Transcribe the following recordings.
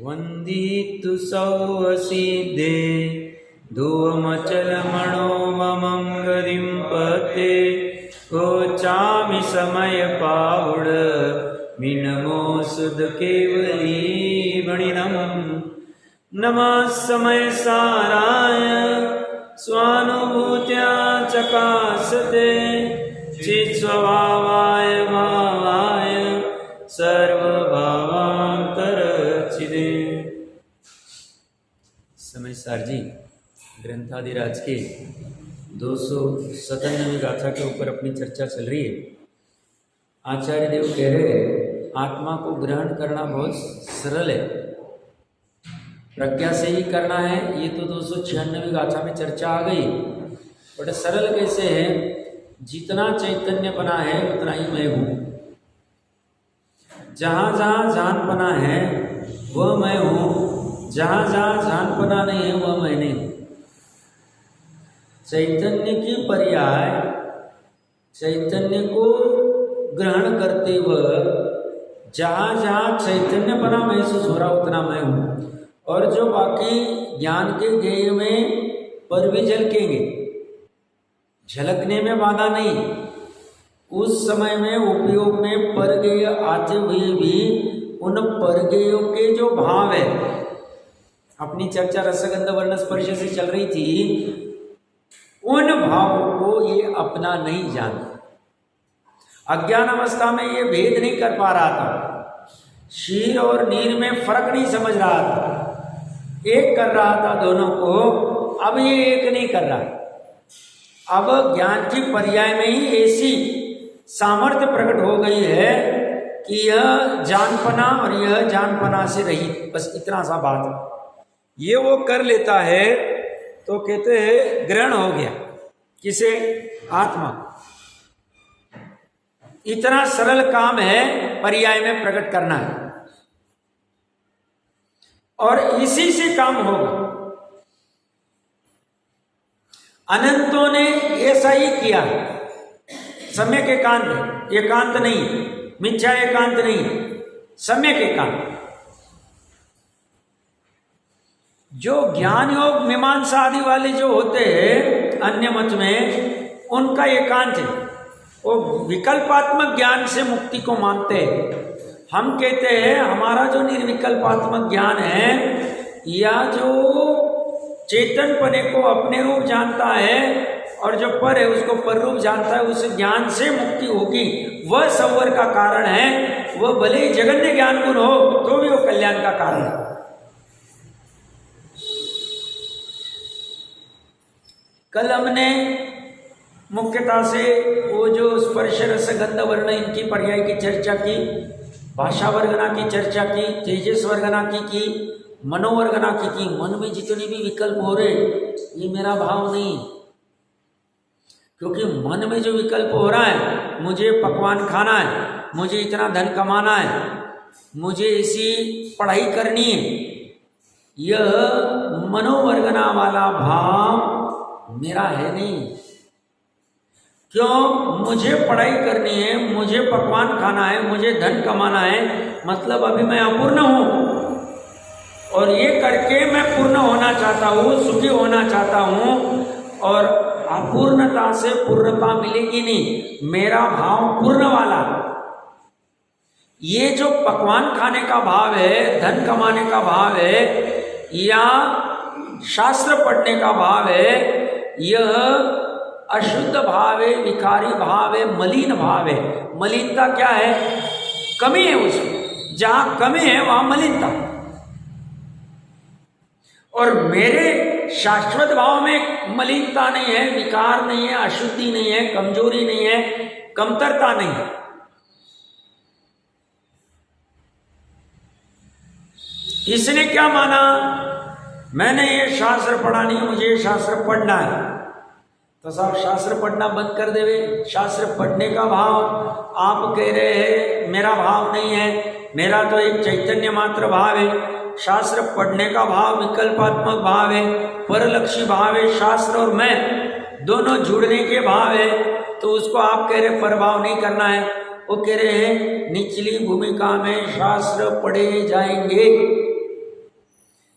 वन्दितु सौसिद्धे धुवमचलमणो ममं गतिं पते कोचामि समय पावुड मिनमो सुध केवली गणिनम् नमः समय साराय स्वानुभूत्या चकासते चित्स्वभावाय भावाय सर्वभावांतरचिदे। समय सार जी ग्रंथादिराज के 297 गाथा के ऊपर अपनी चर्चा चल रही है। आचार्य देव कह रहे हैं आत्मा को ग्रहण करना बहुत सरल है, प्रज्ञा से ही करना है। ये तो 296 गाथा में चर्चा आ गई। बट सरल कैसे है? जितना चैतन्य बना है उतना ही मैं हूँ। जहाँ जहाँ जानपना है वह मैं हूँ, जहाँ जहाँ जानपना नहीं है वह मैं नहीं हूँ। चैतन्य की पर्याय चैतन्य को ग्रहण करते हुए जहाँ जहाँ चैतन्य बना महसूस हो रहा उतना मैं हूँ। और जो बाकी ज्ञान के गेय में पर भी झलकेंगे, झलकने में बाधा नहीं। उस समय में उपयोग में परगेय आते हुए भी उन परगेयों के जो भाव है, अपनी चर्चा रसगंध वर्ण स्पर्श से चल रही थी, उन भावों को ये अपना नहीं जानता। अज्ञान अवस्था में ये भेद नहीं कर पा रहा था, शीर और नीर में फर्क नहीं समझ रहा था, एक कर रहा था दोनों को। अब ये एक नहीं कर रहा। अब ज्ञान की पर्याय में ही ऐसी सामर्थ्य प्रकट हो गई है कि यह जानपना और यह जानपना से रही, बस इतना सा बात है। ये वो कर लेता है तो कहते हैं ग्रहण हो गया। किसे? आत्मा। इतना सरल काम है पर्याय में प्रकट करना है, और इसी से काम होगा। अनंतों ने ऐसा ही किया। सम्यक एकांत, एकांत नहीं, मिथ्या एकांत नहीं, सम्यक एकांत। जो ज्ञान योग मीमांसा आदि वाले जो होते हैं अन्य मत में, उनका एकांत है। वो विकल्पात्मक ज्ञान से मुक्ति को मानते हैं। हम कहते हैं हमारा जो निर्विकल्पात्मक ज्ञान है, या जो चेतनपने को अपने रूप जानता है और जो पर है उसको पर रूप जानता है, उस ज्ञान से मुक्ति होगी। वह सवर का कारण है। वह भले ही जगन्य ज्ञान गुण हो तो भी वो कल्याण का कारण है। कल हमने मुख्यता से वो जो स्पर्श रस गंध वर्ण इनकी पर्याय की चर्चा की, भाषा वर्गना की चर्चा की, तेजस वर्गना की, मनोवर्गना की। मन में जितने भी विकल्प हो रहे ये मेरा भाव नहीं, क्योंकि मन में जो विकल्प हो रहा है, मुझे पकवान खाना है, मुझे इतना धन कमाना है, मुझे ऐसी पढ़ाई करनी है, यह मनोवर्गना वाला भाव मेरा है नहीं। क्यों? मुझे पढ़ाई करनी है, मुझे पकवान खाना है, मुझे धन कमाना है, मतलब अभी मैं अपूर्ण हूँ, और ये करके मैं पूर्ण होना चाहता हूँ, सुखी होना चाहता हूँ। और अपूर्णता से पूर्णता मिलेगी नहीं, मेरा भाव पूर्ण वाला। ये जो पकवान खाने का भाव है, धन कमाने का भाव है, या शास्त्र पढ़ने का भाव है, यह अशुद्ध भाव है, विकारी भाव है, मलिन भाव है। मलिनता क्या है? कमी है उसमें। जहां कमी है वहां मलिनता। और मेरे शाश्वत भाव में मलिनता नहीं है, विकार नहीं है, अशुद्धि नहीं है, कमजोरी नहीं है, कमतरता नहीं है। इसने क्या माना? मैंने ये शास्त्र पढ़ा नहीं, मुझे ये शास्त्र पढ़ना है। तो साहब शास्त्र पढ़ना बंद कर देवे। शास्त्र पढ़ने का भाव आप कह रहे हैं मेरा भाव नहीं है, मेरा तो एक चैतन्य मात्र भाव है। शास्त्र पढ़ने का भाव विकल्पात्मक भाव है, परलक्षी भाव है। शास्त्र और मैं दोनों जुड़ने के भाव है, तो उसको आप कह रहे परभाव नहीं करना है। वो कह रहे हैं निचली भूमिका में शास्त्र पढ़े जाएंगे,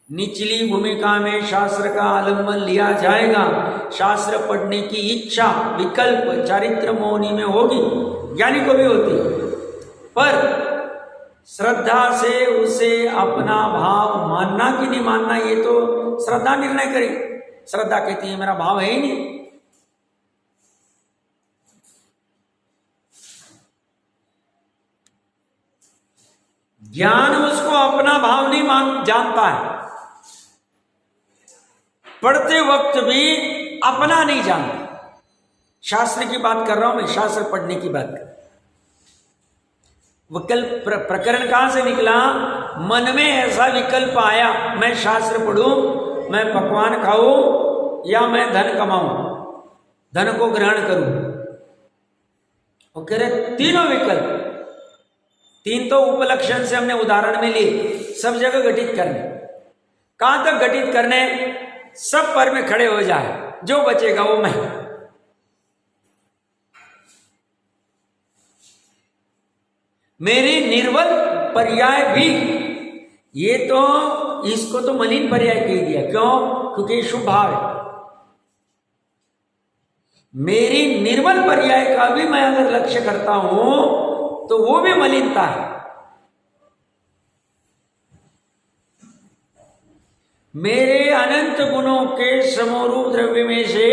निचली भूमिका में शास्त्र का आलम्बन लिया जाएगा, शास्त्र पढ़ने की इच्छा विकल्प चारित्र मौनी में होगी, ज्ञानी को भी होती, पर श्रद्धा से उसे अपना भाव मानना कि नहीं मानना ये तो श्रद्धा निर्णय करे। श्रद्धा कहती है मेरा भाव है ही नहीं। ज्ञान उसको अपना भाव नहीं जानता है, पढ़ते वक्त भी अपना नहीं जानता। शास्त्र की बात कर रहा हूं मैं, शास्त्र पढ़ने की बात कर। विकल्प प्रकरण कहां से निकला? मन में ऐसा विकल्प आया, मैं शास्त्र पढ़ूं, मैं पकवान खाऊं या मैं धन कमाऊं, धन को ग्रहण करूं। वो कह रहे तीनों विकल्प, तीन तो उपलक्षण से हमने उदाहरण में लिए, सब जगह घटित करने। कहां तक घटित करने? सब पर में खड़े हो जाए, जो बचेगा वो मैं। मेरी निर्बल पर्याय भी, ये तो इसको तो मलिन पर्याय कह दिया। क्यों? क्योंकि शुभ भाव है। मेरी निर्बल पर्याय का भी मैं अगर लक्ष्य करता हूं तो वो भी मलिनता है। मेरे अनंत गुणों के समरूप द्रव्य में से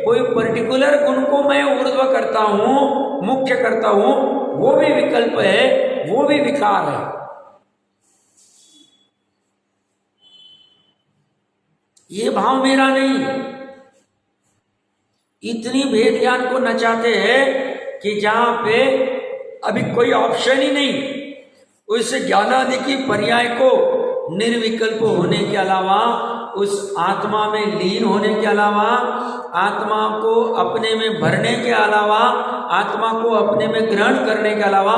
कोई पर्टिकुलर गुण को मैं ऊर्ध्व करता हूं, मुख्य करता हूं, वो भी विकल्प है, वो भी विकार है। ये भाव मेरा नहीं। इतनी भेद ज्ञान को नचाते हैं कि जहां पे अभी कोई ऑप्शन ही नहीं, उस ज्ञानादि की पर्याय को निर्विकल्प होने के अलावा, उस आत्मा में लीन होने के अलावा, आत्मा को अपने में भरने के अलावा, आत्मा को अपने में ग्रहण करने के अलावा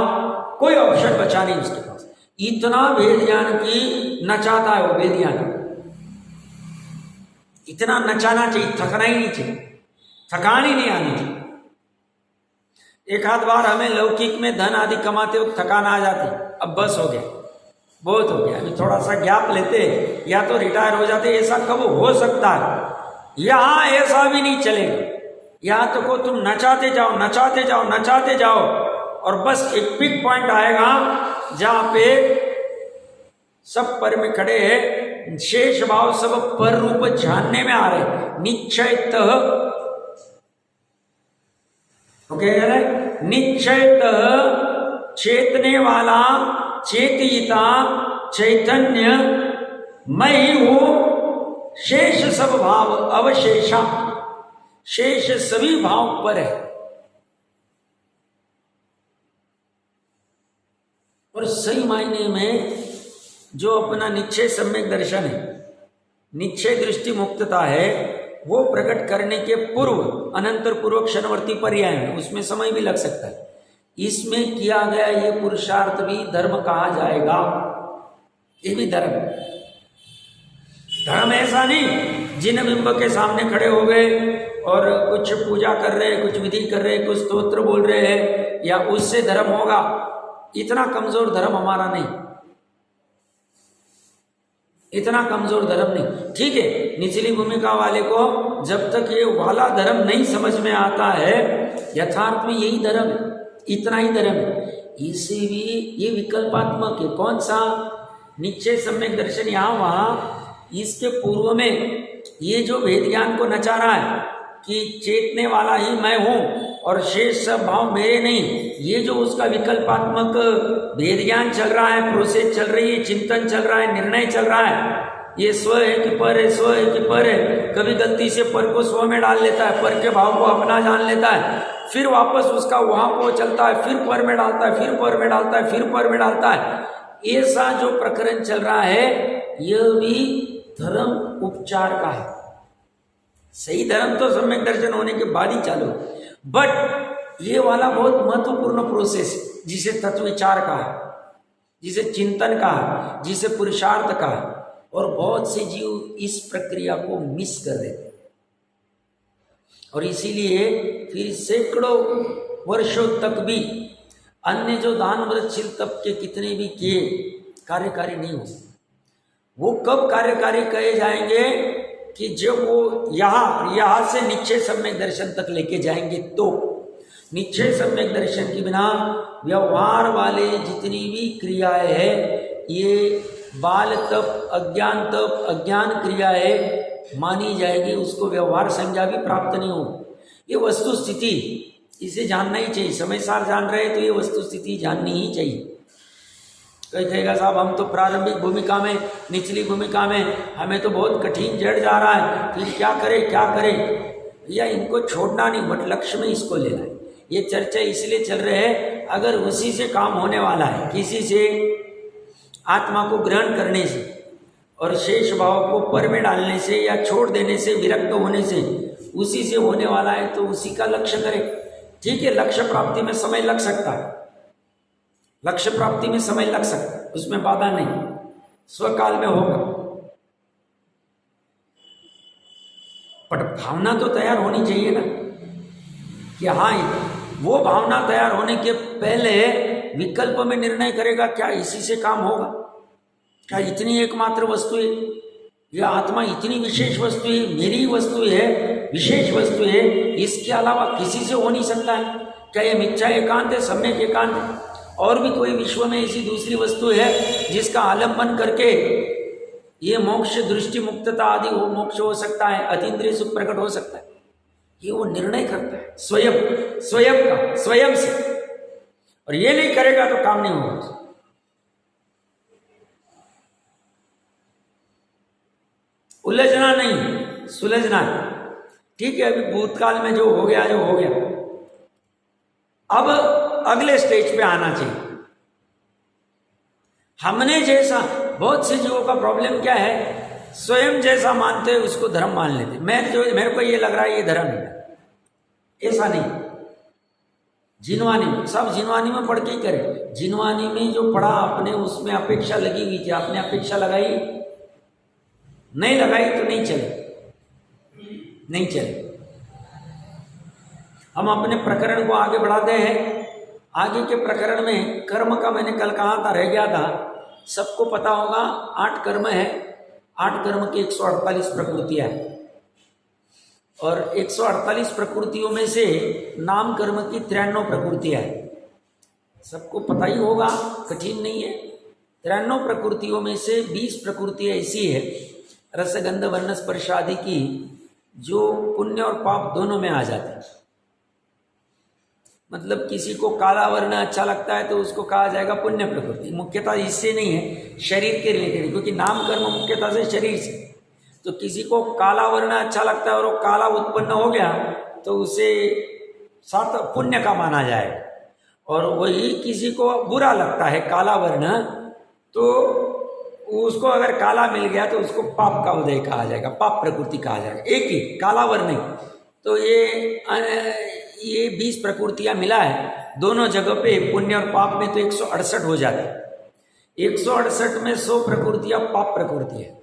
कोई ऑप्शन बचा नहीं उसके पास। इतना भेद ज्ञान की नचाता है वो भेद ज्ञान, इतना नचाना चाहिए, थकना ही नहीं चाहिए, थकान ही नहीं आनी चाहिए। एक आध बार हमें लौकिक में धन आदि कमाते वक्त थकान आ जाती, अब बस हो गया, बहुत हो गया, अभी थोड़ा सा गैप लेते या तो रिटायर हो जाते, ऐसा कब हो सकता है। यहां ऐसा भी नहीं चलेगा। यहां तो को तुम नचाते जाओ, नचाते जाओ, नचाते जाओ, और बस एक पिक पॉइंट आएगा जहां पे सब पर में खड़े हैं, शेष भाव सब पर रूप जानने में आ रहे। निश्चयतः, ओके, निश्चयतः चेतने वाला चेतिता चैतन्य मैं ही हूं। शेष सब भाव अवशेषा, शेष सभी भाव पर है। और सही मायने में जो अपना निश्चय सम्यक दर्शन है, निश्चय दृष्टि मुक्तता है, वो प्रकट करने के पूर्व अनंतर पूर्व क्षणवर्ती पर्याय है, उसमें समय भी लग सकता है। इसमें किया गया ये पुरुषार्थ भी धर्म कहा जाएगा। ये भी धर्म, धर्म ऐसा नहीं जिन बिंब के सामने खड़े हो गए और कुछ पूजा कर रहे हैं, कुछ विधि कर रहे हैं, कुछ स्तोत्र बोल रहे हैं, या उससे धर्म होगा। इतना कमजोर धर्म हमारा नहीं, इतना कमजोर धर्म नहीं। ठीक है, निचली भूमिका वाले को जब तक ये वाला धर्म नहीं समझ में आता है, यथार्थ में यही धर्म है, इतना ही धर्म है। इसे भी ये विकल्पात्मक है। कौन सा? निश्चय सम्यक दर्शन यहाँ वहाँ। इसके पूर्व में ये जो भेद ज्ञान को नचा रहा है कि चेतने वाला ही मैं हूँ और शेष सब भाव मेरे नहीं, ये जो उसका विकल्पात्मक भेद ज्ञान चल रहा है, प्रोसेस चल रही है, चिंतन चल रहा है, निर्णय चल रहा है, ये स्व है कि पर है, स्व है कि पर है। कभी गलती से पर को स्व में डाल लेता है, पर के भाव को अपना जान लेता है, फिर वापस उसका वहां को चलता है, फिर पर में डालता है, फिर पर में डालता है, फिर पर में डालता है। ऐसा जो प्रकरण चल रहा है, यह भी धर्म उपचार का है। सही धर्म तो सम्यक दर्शन होने के बाद ही चालू, बट ये वाला बहुत महत्वपूर्ण प्रोसेस जिसे तत्व विचार का है, जिसे चिंतन का है, जिसे पुरुषार्थ का है, और बहुत से जीव इस प्रक्रिया को मिस कर देते हैं। और इसीलिए फिर सैकड़ों वर्षों तक भी अन्य जो दान व्रतशील तप के कितने भी किए कार्यकारी नहीं हो। वो कब कार्यकारी कहे जाएंगे कि जब वो यहाँ से निश्चय सम्यक दर्शन तक लेके जाएंगे। तो निश्चय सम्यक दर्शन के बिना व्यवहार वाले जितनी भी क्रियाएं है, ये बाल तप, अज्ञान क्रिया है, मानी जाएगी, उसको व्यवहार संज्ञा भी प्राप्त नहीं हो। ये वस्तु स्थिति, इसे जानना ही चाहिए। समय सार जान रहे तो ये वस्तु स्थिति जाननी ही चाहिए। कोई कहेगा साहब हम तो प्रारंभिक भूमिका में, निचली भूमिका में, हमें तो बहुत कठिन जड़ जा रहा है, फिर क्या करें। या इनको छोड़ना नहीं, बट लक्ष्य में इसको लेना है। ये चर्चा इसलिए चल रहे हैं, अगर उसी से काम होने वाला है, किसी से आत्मा को ग्रहण करने से और शेष भाव को पर में डालने से या छोड़ देने से, विरक्त होने से, उसी से होने वाला है तो उसी का लक्ष्य करें। ठीक है, लक्ष्य प्राप्ति में समय लग सकता है, लक्ष्य प्राप्ति में समय लग सकता है, उसमें बाधा नहीं, स्वकाल में होगा। पर भावना तो तैयार होनी चाहिए ना कि हाँ, वो भावना तैयार होने के पहले विकल्प में निर्णय करेगा, क्या इसी से काम होगा, क्या इतनी एकमात्र वस्तु है, यह आत्मा इतनी विशेष वस्तु है, मेरी वस्तु है, विशेष वस्तु है, इसके अलावा किसी से हो नहीं सकता है। क्या ये मिथ्या एकांत है, सम्यक एकांत है? और भी कोई विश्व में ऐसी दूसरी वस्तु है जिसका आलम्बन करके ये मोक्ष, दृष्टि मुक्तता आदि वो मोक्ष हो सकता है, अतीन्द्रिय सुख प्रकट हो सकता है? ये वो निर्णय करता है स्वयं से, और ये नहीं करेगा तो काम नहीं होगा। उलझना नहीं, सुलझना है। ठीक है, अभी भूतकाल में जो हो गया अब अगले स्टेज पे आना चाहिए। हमने जैसा, बहुत से जीवों का प्रॉब्लम क्या है, स्वयं जैसा मानते हैं उसको धर्म मान लेते। मेरे को ये लग रहा है ये धर्म है, ऐसा नहीं। जिनवानी में, सब जिनवानी में पढ़ के ही करें। जिनवानी में जो पढ़ा आपने, उसमें अपेक्षा लगी हुई थी, आपने अपेक्षा लगाई, नहीं लगाई तो नहीं चले। हम अपने प्रकरण को आगे बढ़ाते हैं। आगे के प्रकरण में कर्म का मैंने कल कहा था, रह गया था, सबको पता होगा 8 कर्म है। 8 कर्म की 148 प्रकृतियां हैं, और 148 प्रकृतियों में से नाम कर्म की 93 प्रकृतियां हैं। सबको पता ही होगा, कठिन नहीं है। 93 प्रकृतियों में से 20 प्रकृतियां ऐसी है, रसगंध वर्ण स्पर्श आदि की, जो पुण्य और पाप दोनों में आ जाते हैं। मतलब किसी को काला वर्ण अच्छा लगता है तो उसको कहा जाएगा पुण्य प्रकृति। मुख्यतः इससे नहीं है, शरीर के रिलेटेड, क्योंकि नाम कर्म मुख्यतः से शरीर से। तो किसी को काला वर्ण अच्छा लगता है और वो काला उत्पन्न हो गया तो उसे साथ पुण्य का माना जाएगा। और वही किसी को बुरा लगता है काला वर्ण, तो उसको अगर काला मिल गया तो उसको पाप का उदय कहा जाएगा, पाप प्रकृति कहा जाएगा। एक ही काला वर्ण। तो ये 20 प्रकृतियां मिला है दोनों जगह पे, पुण्य और पाप में, तो 168 हो जाते हैं। 168 में 100 प्रकृतियां पाप प्रकृति है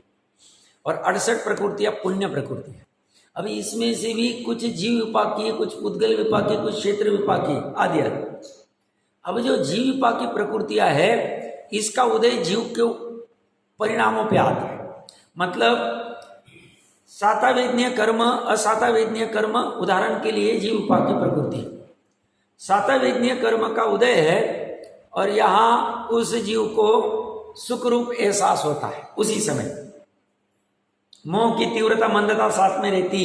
और 68 प्रकृतियां पुण्य प्रकृति है। अभी इसमें से भी कुछ जीव विपाकी, कुछ उद्गल विपाकी, कुछ क्षेत्र विपाकी आदि आदि। अब जो जीव विपाकी प्रकृतियां है, इसका उदय जीव के परिणामों पे आता है। मतलब सातावेदनीय कर्म, असातावेदनीय कर्म, उदाहरण के लिए जीव विपाकी प्रकृति। सातावेदनीय कर्म का उदय है और यहाँ उस जीव को सुख रूप एहसास होता है उसी समय। मोह की तीव्रता, मंदता साथ में रहती।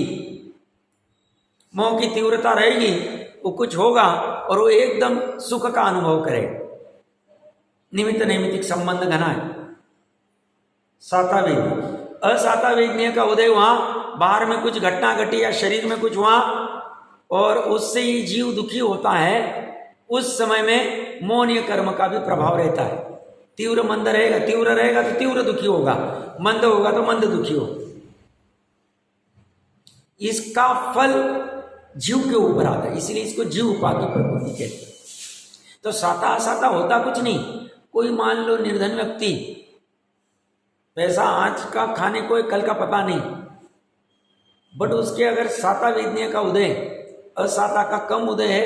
मोह की तीव्रता रहेगी, वो कुछ होगा और वो एकदम सुख का अनुभव करेगा। निमित्त नैमित्तिक संबंध घना है सातावेदनीय। असातावेदनीय का उदय वहां बाहर में कुछ घटना घटी या शरीर में कुछ हुआ और उससे ही जीव दुखी होता है। उस समय में मोहनीय कर्म का भी प्रभाव रहता है। तीव्र मंद रहेगा, तीव्र रहेगा तो तीव्र दुखी होगा, मंद होगा तो मंद दुखी होगा। इसका फल जीव के ऊपर आता है, इसलिए इसको जीव उपाकी प्रकृति कहते हैं। तो साता असाता होता कुछ नहीं। कोई मान लो निर्धन व्यक्ति, पैसा आज का खाने को कल का पता नहीं, बट उसके अगर साता वेदनीय का उदय, असाता का कम उदय है,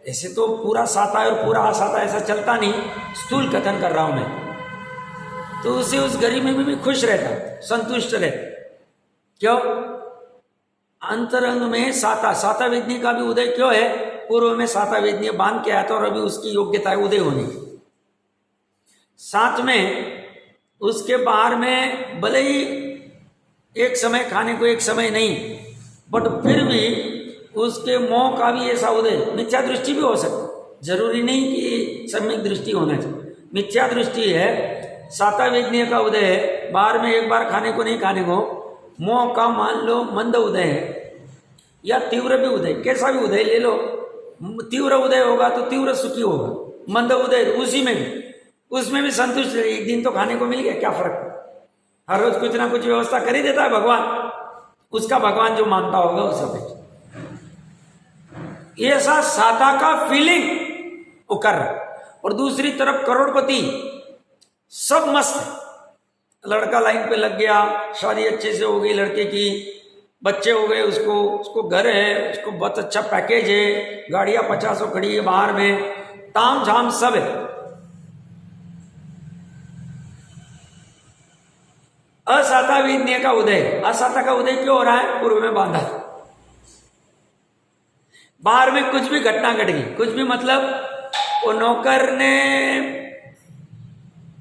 ऐसे तो पूरा साता है और पूरा असाता ऐसा चलता नहीं, स्थूल कथन कर रहा हूं मैं। तो उसे उस गरीबी में भी खुश रहता, संतुष्ट रहता। क्यों? अंतरंग में साता वेदनी का भी उदय क्यों है? पूर्व में साता वेदनी बांध के आया था और अभी उसकी योग्यता है उदय होने की। साथ में उसके बाहर में भले ही एक समय खाने को एक समय नहीं, बट फिर भी उसके मोह का भी ऐसा उदय, मिथ्या दृष्टि भी हो सकती, जरूरी नहीं कि सम्यक दृष्टि होना चाहिए। मिथ्या दृष्टि है, साता वेदनीय का उदय है, बाहर में एक बार खाने को नहीं खाने को, मोह का मान लो मंद उदय है या तीव्र भी उदय, कैसा भी उदय ले लो। तीव्र उदय होगा तो तीव्र सुखी होगा, मंद उदय उसी में भी, उसमें भी संतुष्ट रहे। एक दिन तो खाने को मिल गया, क्या फर्क, हर रोज कुछ ना कुछ व्यवस्था कर ही देता है भगवान, उसका भगवान जो मानता होगा उस अपेक्षा। ऐसा साता का फीलिंग वो कर रहा। और दूसरी तरफ करोड़पति सब मस्त है, लड़का लाइन पे लग गया, शादी अच्छे से हो गई लड़के की, बच्चे हो गए, उसको घर है, उसको बहुत अच्छा पैकेज है, गाड़ियां 50 खड़ी है बाहर में, ताम झाम सब है। असाता वेदनीय का उदय, असाता का उदय क्यों हो रहा है? पूर्व में बांधा, बाहर में कुछ भी घटना घट गई, कुछ भी मतलब वो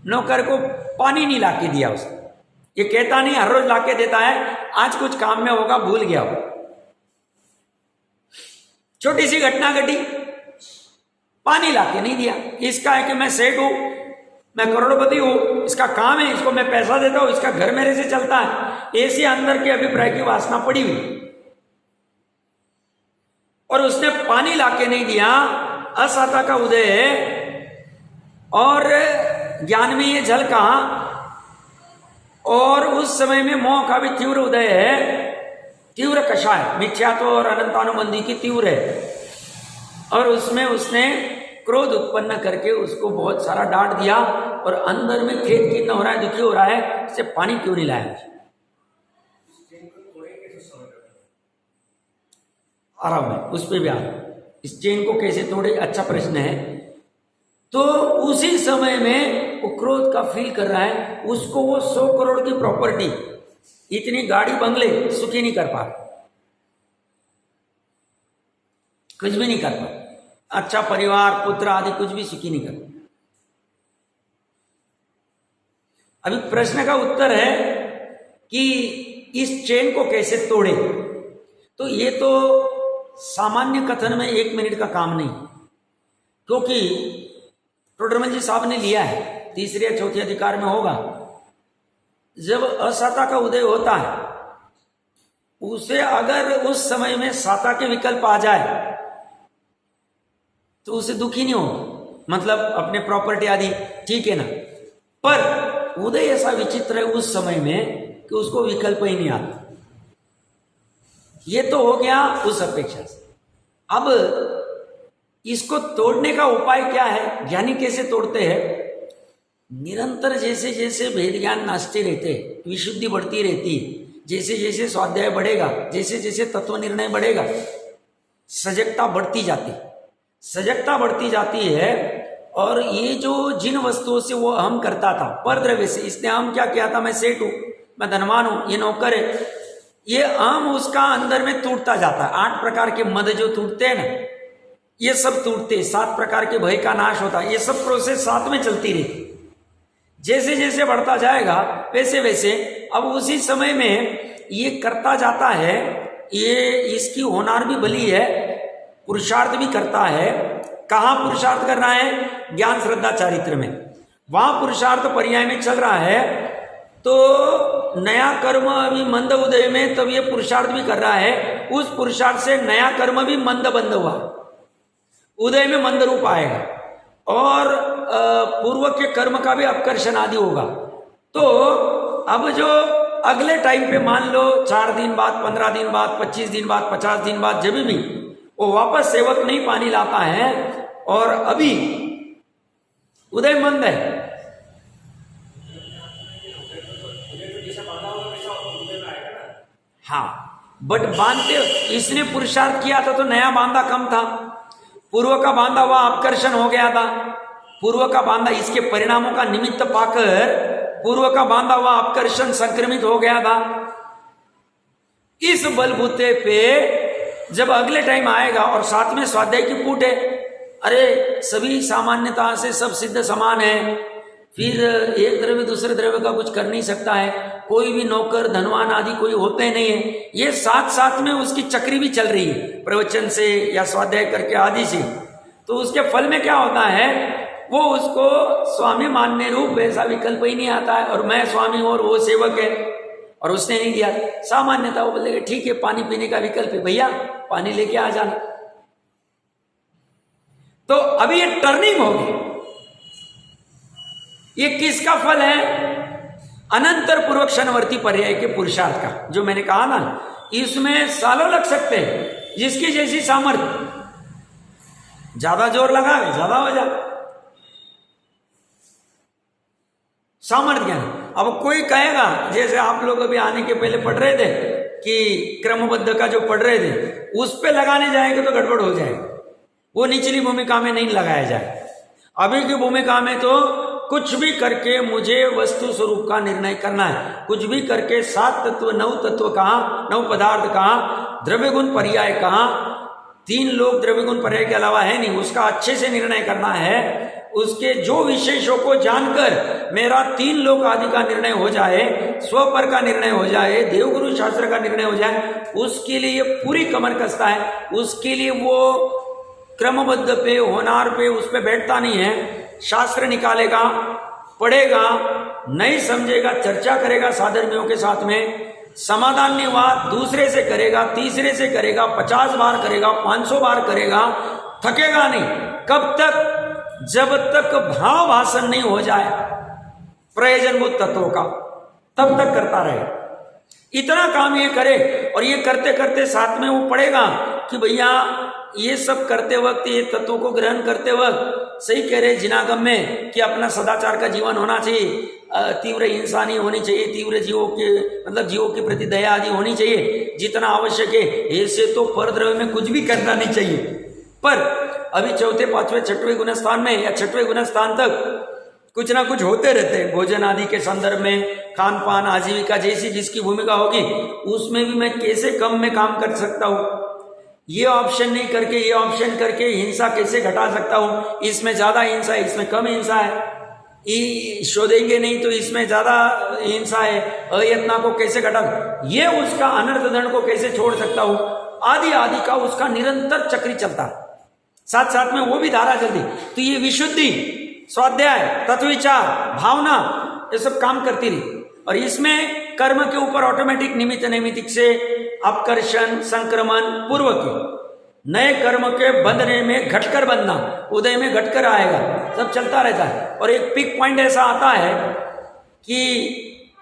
नौकर को पानी नहीं लाके दिया उसने, ये कहता नहीं हर रोज लाके देता है, आज कुछ काम में होगा भूल गया हो, छोटी सी घटना घटी, पानी लाके नहीं दिया। इसका है कि मैं सेठ हूं, मैं करोड़पति हूं, इसका काम है, इसको मैं पैसा देता हूं, इसका घर मेरे से चलता है, ऐसी अंदर के अभिप्राय की वासना पड़ी हुई, और उसने पानी लाके नहीं दिया, असाता का उदय है। और ज्ञान में ये जल कहां, और उस समय में मोह का भी तीव्र उदय है, तीव्र कषाय, मिथ्यात्व और अनंतानुबंधी की तीव्र है, और उसमें उसने क्रोध उत्पन्न करके उसको बहुत सारा डांट दिया, और अंदर में खेद कितना हो रहा है, दुखी हो रहा है, इससे पानी क्यों नहीं लाया? आराम है, उस पर भी आ रहा, इस चेन को कैसे तोड़े, अच्छा प्रश्न है। तो उसी समय में वो क्रोध का फील कर रहा है, उसको वो 100 करोड़ की प्रॉपर्टी, इतनी गाड़ी बंगले, सुखी नहीं कर पा, कुछ भी नहीं कर पा, अच्छा परिवार पुत्र आदि कुछ भी सुखी नहीं कर। अभी प्रश्न का उत्तर है कि इस चेन को कैसे तोड़े। तो ये तो सामान्य कथन में 1 मिनट का काम नहीं, क्योंकि टोडरमल जी साहब ने लिया है, तीसरे या चौथे अधिकार में होगा, जब असाता का उदय होता है, उसे अगर उस समय में साता के विकल्प आ जाए तो उसे दुखी नहीं हो, मतलब अपने प्रॉपर्टी आदि ठीक है ना, पर उदय ऐसा विचित्र है उस समय में कि उसको विकल्प ही नहीं आता। ये तो हो गया उस अपेक्षा से। अब इसको तोड़ने का उपाय क्या है, ज्ञानी कैसे तोड़ते हैं? निरंतर जैसे जैसे भेद ज्ञान नाचते रहते, विशुद्धि बढ़ती रहती, जैसे जैसे स्वाध्याय बढ़ेगा, जैसे जैसे तत्व निर्णय बढ़ेगा, सजगता बढ़ती जाती है। और ये जो जिन वस्तुओं से वो अहम करता था, पर द्रव्य से, इसने अहम क्या किया था, मैं सेठ हूं, मैं धनवान हूं, ये नौकर है, ये अहम उसका अंदर में टूटता जाता है। 8 प्रकार के मद जो टूटते हैं ना, ये सब टूटते, 7 प्रकार के भय का नाश होता है, ये सब प्रोसेस साथ में चलती रहती। जैसे जैसे बढ़ता जाएगा वैसे वैसे अब उसी समय में ये करता जाता है, ये इसकी होनार भी भली है, पुरुषार्थ भी करता है। कहाँ पुरुषार्थ कर रहा है? ज्ञान श्रद्धा चारित्र में, वहां पुरुषार्थ पर्याय में चल रहा है। तो नया कर्म अभी मंद उदय में, तब ये पुरुषार्थ भी कर रहा है, उस पुरुषार्थ से नया कर्म भी मंद बंद हुआ, उदय में मंद रूप आएगा, और पूर्व के कर्म का भी अपकर्षण आदि होगा। तो अब जो अगले टाइम पे मान लो 4 दिन बाद, 15 दिन बाद, 25 दिन बाद, 50 दिन बाद, जब भी वो वापस सेवक नहीं पानी लाता है और अभी उदय मंद है, हाँ, बट बांधते इसने पुरुषार्थ किया था तो नया बांधा कम था, पूर्व का बांधा हुआ आकर्षण हो गया था, पूर्व का बांधा इसके परिणामों का निमित्त पाकर पूर्व का बांधा हुआ आकर्षण संक्रमित हो गया था। इस बलबूते पे जब अगले टाइम आएगा और साथ में स्वाध्याय की पूट है, अरे सभी सामान्यता से सब सिद्ध समान है, फिर एक द्रव्य दूसरे द्रव्य का कुछ कर नहीं सकता है, कोई भी नौकर धनवान आदि कोई होते नहीं है, ये साथ साथ में उसकी चक्री भी चल रही है प्रवचन से या स्वाध्याय करके आदि से। तो उसके फल में क्या होता है, वो उसको स्वामी मानने रूप वैसा विकल्प ही नहीं आता है, और मैं स्वामी और वो सेवक है और उसने नहीं दिया सामान्यता। वो बोलेगा ठीक है पानी पीने का विकल्प है भैया, पानी लेके आ जाना। तो अभी ये टर्निंग होगी, ये किसका फल है, अनंतर पूर्वक क्षणवर्ती पर्याय के पुरुषार्थ का। जो मैंने कहा ना, इसमें सालों लग सकते हैं, जिसकी जैसी सामर्थ्य, ज्यादा जोर लगा ज्यादा हो जाए सामर्थ्य ज्ञान। अब कोई कहेगा, जैसे आप लोग अभी आने के पहले पढ़ रहे थे कि क्रमबद्ध का जो पढ़ रहे थे उस पे लगाने जाएंगे तो गड़बड़ हो जाएगा, वो निचली भूमिका में नहीं लगाया जाए। अभी की भूमिका में तो कुछ भी करके मुझे वस्तु स्वरूप का निर्णय करना है, कुछ भी करके 7 तत्व 9 तत्व कहाँ, 9 पदार्थ कहाँ, द्रव्य गुण पर्याय कहाँ, 3 लोग द्रव्य गुण पर्याय के अलावा है नहीं, उसका अच्छे से निर्णय करना है। उसके जो विशेषों को जानकर मेरा 3 लोक आदि का निर्णय हो जाए, स्वपर का निर्णय हो जाए, देवगुरु शास्त्र का निर्णय हो जाए, उसके लिए पूरी कमर कसता है। उसके लिए वो क्रमबद्ध पे होनार पे उस पे बैठता नहीं है, शास्त्र निकालेगा, पढ़ेगा, नहीं समझेगा चर्चा करेगा साधर्मियों के साथ में, समाधान नहीं हुआ दूसरे से करेगा, तीसरे से करेगा, 50 बार करेगा, 500 बार करेगा, थकेगा नहीं। कब तक, जब तक भाव भाषण नहीं हो जाए प्रयोजनभूत तत्वों का, तब तक करता रहे। इतना काम ये करे, और ये करते करते साथ में वो पढ़ेगा कि भैया ये सब करते वक्त, ये तत्वों को ग्रहण करते वक्त सही कह रहे जिनागम में कि अपना सदाचार का जीवन होना चाहिए, तीव्र हिंसा नहीं होनी चाहिए, तीव्र जीवों के मतलब जीवों के प्रति दया आदि होनी चाहिए जितना आवश्यक है, ऐसे तो परद्रव्य में कुछ भी करना नहीं चाहिए। पर अभी चौथे 5वें 6वें गुणस्थान में या 6वें गुणस्थान तक कुछ ना कुछ होते रहते हैं, भोजन आदि के संदर्भ में, खान पान आजीविका जैसी जिसकी भूमिका होगी उसमें भी मैं कैसे कम में काम कर सकता हूँ, ये ऑप्शन नहीं करके ये ऑप्शन करके हिंसा कैसे घटा सकता हूँ, इसमें ज्यादा हिंसा है इसमें कम हिंसा है, शोधेंगे नहीं तो इसमें ज्यादा हिंसा है, अयत्ना को कैसे घटा, ये उसका अनर्थ दंड को कैसे छोड़ सकता हूँ, आदि आदि का उसका निरंतर चक्री चलता है, साथ साथ में वो भी धारा चलती। तो ये विशुद्धि, स्वाध्याय, तत्वविचार, भावना, ये सब काम करती रही। और इसमें कर्म के ऊपर ऑटोमेटिक निमित्त नैमित्तिक से अपकर्षण संक्रमण पूर्व के नए कर्म के बंधने में घटकर बंधना, उदय में घटकर आएगा, सब चलता रहता है। और एक पिक पॉइंट ऐसा आता है कि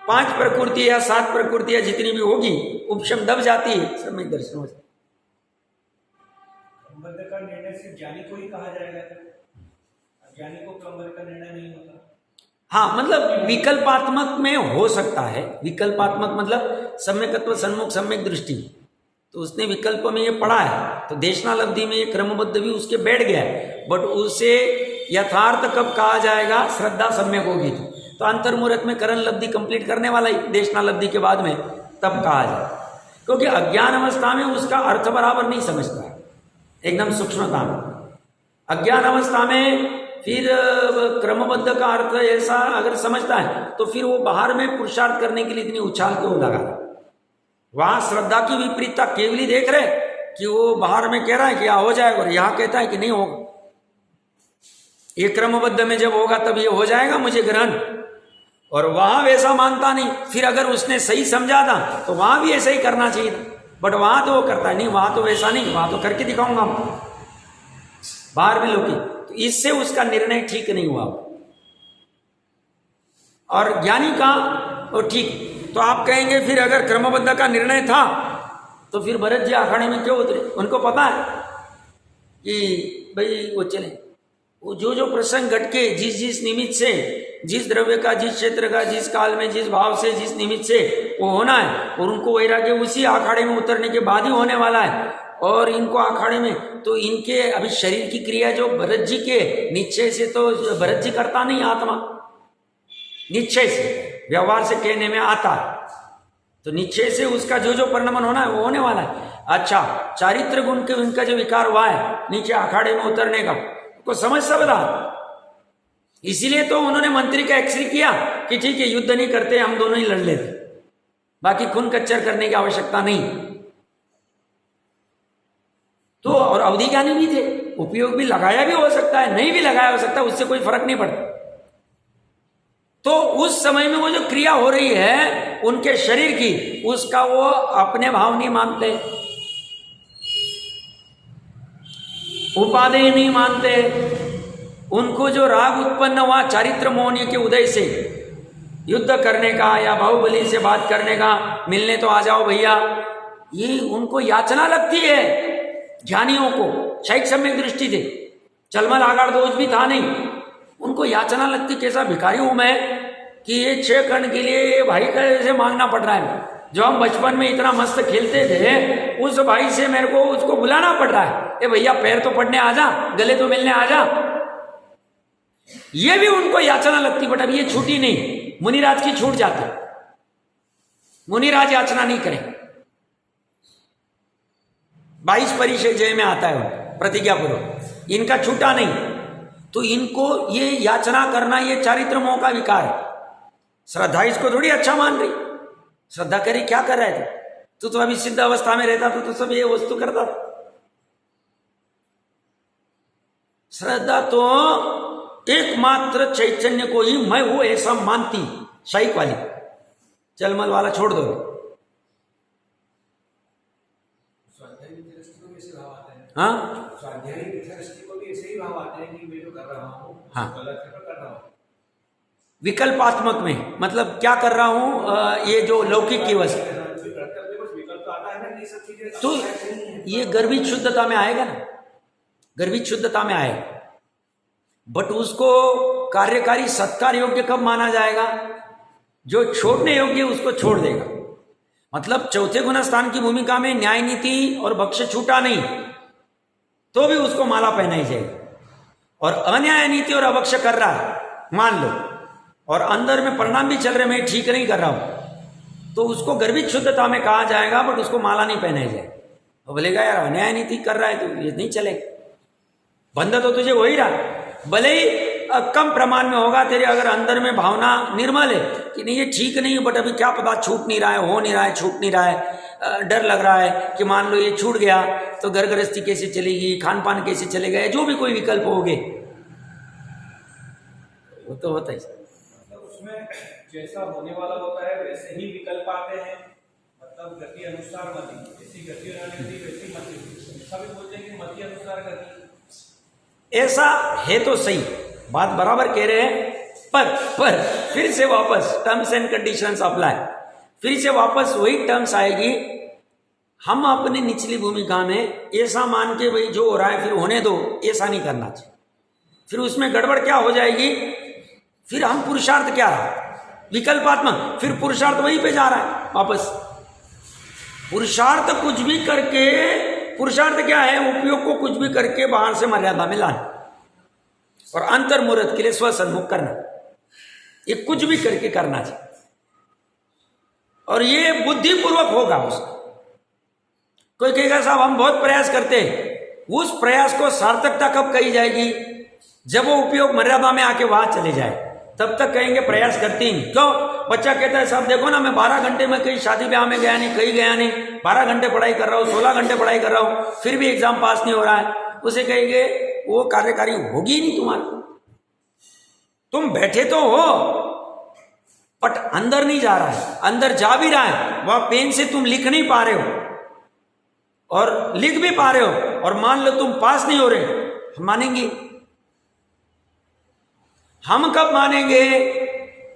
5 प्रकृति या 7 प्रकृतियां जितनी भी होगी उपशम दब जाती है, सब में दर्शन हो जाता है। का निर्णय सिर्फ ज्ञानी को ही कहा जाएगा, ज्ञानी को क्रमबद्ध का निर्णय नहीं होता। हाँ, मतलब विकल्पात्मक में हो सकता है, विकल्पात्मक मतलब सम्यकत्व सन्मुख सम्यक दृष्टि, तो उसने विकल्प में ये पढ़ा है, तो देशनालब्धि में ये क्रमबद्ध भी उसके बैठ गया है। बट उसे यथार्थ कब कहा जाएगा, श्रद्धा सम्यक होगी तो अंतर्मुहूर्त में करण लब्धि कंप्लीट करने वाला ही देशनालब्धि के बाद में तब कहा जाए, क्योंकि अज्ञान अवस्था में उसका अर्थ बराबर नहीं समझता है, एकदम सूक्ष्मता में। अज्ञान अवस्था में फिर क्रमबद्ध का अर्थ ऐसा अगर समझता है तो फिर वो बाहर में पुरुषार्थ करने के लिए इतनी उछाल क्यों लगा, वहां श्रद्धा की विपरीतता केवली देख रहे कि वो बाहर में कह रहा है कि हो जाएगा और यहाँ कहता है कि नहीं होगा। ये क्रमबद्ध में जब होगा तब ये हो जाएगा मुझे ग्रहण, और वहां वैसा मानता नहीं। फिर अगर उसने सही समझा था तो वहां भी ऐसा ही करना चाहिए, बट वहां तो वो करता नहीं, वहां तो वैसा नहीं, वहां तो करके दिखाऊंगा बाहर भी लोग, तो इससे उसका निर्णय ठीक नहीं हुआ। और ज्ञानी का और ठीक, तो आप कहेंगे फिर अगर क्रमबद्ध का निर्णय था तो फिर भरत जी अखाड़े में क्यों उतरे, उनको पता है कि भाई वो चले, वो जो प्रसंग घटके जिस निमित्त से, जिस द्रव्य का, जिस क्षेत्र का, जिस काल में, जिस भाव से, जिस निमित्त से वो होना है, और उनको वैराग्य उसी अखाड़े में उतरने के बाद ही होने वाला है। और इनको अखाड़े में, तो इनके अभी शरीर की क्रिया जो भरत जी के निश्चय से, तो भरत जी करता नहीं आत्मा, निश्चय से व्यवहार से कहने में आता है, तो निश्चय से उसका जो जो परिणमन होना है वो होने वाला है। अच्छा, चारित्र गुण के उनका जो विकार हुआ है नीचे अखाड़े में उतरने का, तो समझ सकता, इसीलिए तो उन्होंने मंत्री का एक्सरी किया कि ठीक है युद्ध नहीं करते, हम दोनों ही लड़ लेते, बाकी खून कच्चर करने की आवश्यकता नहीं। तो और अवधि ज्ञानी भी थे, उपयोग भी लगाया भी हो सकता है, नहीं भी लगाया हो सकता है, उससे कोई फर्क नहीं पड़ता। तो उस समय में वो जो क्रिया हो रही है उनके शरीर की, उसका वो अपने भाव नहीं मानते, उपादेय नहीं मानते। उनको जो राग उत्पन्न हुआ चारित्र मोहनी के उदय से, युद्ध करने का या बाहुबली से बात करने का, मिलने तो आ जाओ भैया, ये उनको याचना लगती है। ज्ञानियों को क्षैक सम्यक दृष्टि थे, चलमल आगाड़ दोष भी था नहीं, उनको याचना लगती, कैसा भिखारी हूं मैं कि ये 6 कण के लिए भाई का ऐसे मांगना पड़ रहा है। जो हम बचपन में इतना मस्त खेलते थे, उस भाई से मेरे को उसको बुलाना पड़ रहा है, ए भैया पैर तो पड़ने आ जा, गले तो मिलने आ जा। ये भी उनको याचना लगती, बट अब ये छूटी नहीं, मुनिराज की छूट जाती, मुनिराज याचना नहीं करें। 22 परिचय जय में आता है प्रतिज्ञा पूर्वक, इनका छूटा नहीं। तो इनको ये याचना करना, ये चारित्र मोह का विकार है। श्रद्धा इसको थोड़ी अच्छा मान रही, श्रद्धा करे क्या कर रहे थे, तो अभी सिद्ध अवस्था में रहता तो सब ये वस्तु करता था। श्रद्धा तो एकमात्र चैतन्य को ही मैं हूं ऐसा मानती, शाइक वाली, चलमल वाला छोड़ दो। हाँ, हाँ, विकल्पात्मक में मतलब क्या कर रहा हूं, ये जो लौकिक की वस्तु, तो ये गर्भित शुद्धता में आएगा ना, गर्भित शुद्धता में आएगा। बट उसको कार्यकारी सत्कार योग्य कब माना जाएगा, जो छोड़ने योग्य उसको छोड़ देगा। मतलब चौथे गुण स्थान की भूमिका में न्याय नीति और भक्ष्य छूटा नहीं, तो भी उसको माला पहनाई जाएगी। और अन्याय नीति और अभक्ष्य कर रहा है मान लो, और अंदर में परिणाम भी चल रहे, मैं ठीक नहीं कर रहा हूं, तो उसको गर्भित शुद्धता में कहा जाएगा, बट उसको माला नहीं पहनाई जाएगी। तो बोलेगा यार अन्याय नीति कर रहा है तो ये नहीं चलेगा, बंधा तो तुझे हो ही रहा, भले ही कम प्रमाण में होगा तेरे, अगर अंदर में भावना निर्मल है कि नहीं ये ठीक नहीं है, बट अभी क्या पता छूट नहीं रहा है, हो नहीं रहा है, छूट नहीं रहा है, डर लग रहा है कि मान लो ये छूट गया तो घर गृहस्थी कैसे चलेगी, खान पान कैसे चलेगा, जो भी कोई विकल्प होंगे, वो तो होता ही। मतलब उसमें जैसा होने वाला होता है वैसे ही विकल्प आते हैं, मतलब गति अनुसार मति, जैसी गति वैसी मति, सभी बोलते हैं कि मति अनुसार गति। ऐसा है तो सही, बात बराबर कह रहे हैं, पर फिर से वापस टर्म्स एंड कंडीशंस अप्लाई, फिर से वापस वही टर्म्स आएगी। हम अपनी निचली भूमिका में ऐसा मान के भाई जो हो रहा है फिर होने दो, ऐसा नहीं करना चाहिए। फिर उसमें गड़बड़ क्या हो जाएगी, फिर हम पुरुषार्थ क्या रहा, विकल्पात्मक, फिर पुरुषार्थ वहीं पे जा रहा है वापस। पुरुषार्थ कुछ भी करके, पुरुषार्थ क्या है, उपयोग को कुछ भी करके बाहर से मर्यादा में लाना और अंतर्मुहूर्त के लिए स्वसन्मुख करना, ये कुछ भी करके करना चाहिए, और ये बुद्धिपूर्वक होगा उसका। कोई कहेगा साहब हम बहुत प्रयास करते हैं, उस प्रयास को सार्थकता कब कही जाएगी, जब वो उपयोग मर्यादा में आके वहां चले जाए, तब तक कहेंगे प्रयास करते ही। क्यों, बच्चा कहता है साहब देखो ना मैं 12 घंटे में कहीं शादी ब्याह में गया नहीं, कहीं गया नहीं, 12 घंटे पढ़ाई कर रहा हूँ, 16 घंटे पढ़ाई कर रहा हूँ, फिर भी एग्जाम पास नहीं हो रहा है, उसे कहेंगे वो कार्यकारी होगी नहीं तुम्हारी, तुम बैठे तो हो बट अंदर नहीं जा रहा है, अंदर जा भी रहा है, वह पेन से तुम लिख नहीं पा रहे हो और लिख भी पा रहे हो, और मान लो तुम पास नहीं हो रहे, हम मानेंगे? हम कब मानेंगे,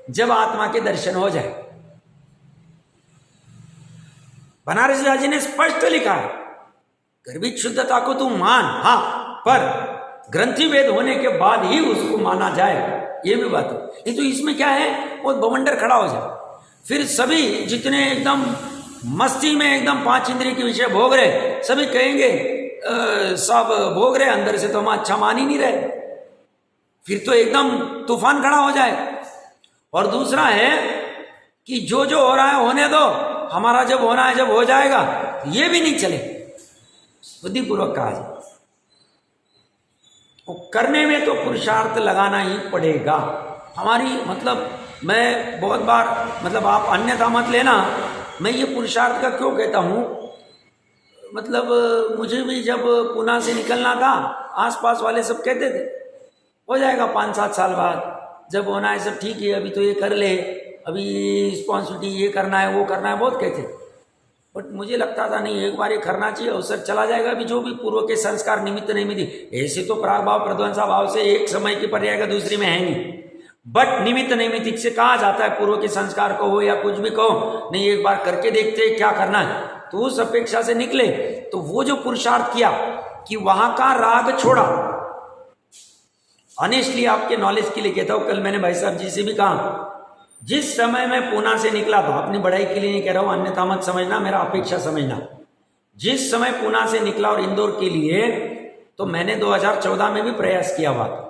जब आत्मा के दर्शन हो जाए। बनारस जी ने स्पष्ट लिखा है, गर्भित शुद्धता को तुम मान, हाँ, पर ग्रंथि वेद होने के बाद ही उसको माना जाए, ये भी बात है। नहीं तो इसमें क्या है, वो बवंडर खड़ा हो जाए, फिर सभी जितने एकदम मस्ती में एकदम 5 इंद्रिय के विषय भोग रहे, सभी कहेंगे सब भोग रहे, अंदर से तो हम अच्छा मान ही नहीं रहे, फिर तो एकदम तूफान खड़ा हो जाए। और दूसरा है कि जो जो हो रहा है होने दो, हमारा जब होना है जब हो जाएगा, ये भी नहीं चले, बुद्धिपूर्वक कहा जाए। करने में तो पुरुषार्थ लगाना ही पड़ेगा हमारी, मतलब मैं बहुत बार, मतलब आप अन्यथा मत लेना, मैं ये पुरुषार्थ का क्यों कहता हूँ, मतलब मुझे भी जब पुणे से निकलना था, आसपास वाले सब कहते थे हो जाएगा 5-7 साल बाद, जब होना है सब ठीक है, अभी तो ये कर ले, अभी रिस्पॉन्सिबिलिटी ये करना है वो करना है, बहुत कहते। बट मुझे लगता था नहीं, एक बार ये करना चाहिए, अवसर चला जाएगा। अभी जो भी पूर्व के संस्कार निमित्त नहीं मिली, ऐसे तो प्राग भाव प्रध्वंसा भाव से एक समय की पर्याय का दूसरी में है नहीं, बट निमित्त नैमित्तिक से कहा जाता है, पूर्व के संस्कार को हो या कुछ भी कहो, नहीं एक बार करके देखते क्या करना है, तो उस अपेक्षा से निकले। तो वो जो पुरुषार्थ किया कि वहां का राग छोड़ा, ऑनेस्टली आपके नॉलेज के लिए कहता हूं, कल मैंने भाई साहब जी से भी कहा, जिस समय मैं पुणे से निकला था, अपनी बढ़ाई के लिए नहीं कह रहा हूं, अन्यथा मत समझना, मेरा अपेक्षा समझना, जिस समय पुणे से निकला और इंदौर के लिए, तो मैंने 2014 में भी प्रयास किया हुआ था,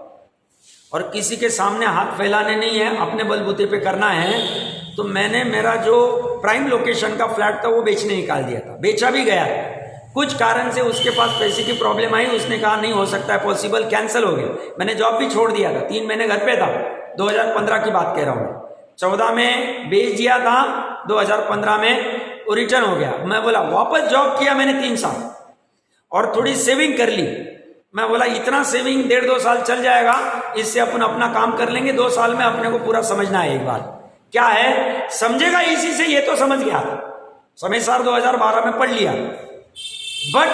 और किसी के सामने हाथ फैलाने नहीं है, अपने बलबूते पे करना है। तो मैंने मेरा जो प्राइम लोकेशन का फ्लैट था वो बेचने निकाल दिया था, बेचा भी गया, कुछ कारण से उसके पास पैसे की प्रॉब्लम आई, उसने कहा नहीं हो सकता है पॉसिबल, कैंसिल हो गया। मैंने जॉब भी छोड़ दिया था, 3 महीने घर पे था, 2015 की बात कह रहा हूँ, 14 में बेच दिया था, 2015 में वो रिटर्न हो गया। मैं बोला वापस जॉब किया मैंने 3 साल और थोड़ी सेविंग कर ली। मैं बोला इतना सेविंग 1.5-2 साल चल जाएगा, इससे अपन अपना काम कर लेंगे, 2 साल में अपने को पूरा समझना है। एक बात क्या है, समझेगा इसी से, ये तो समझ गया था, समय सार 2012 में पढ़ लिया, बट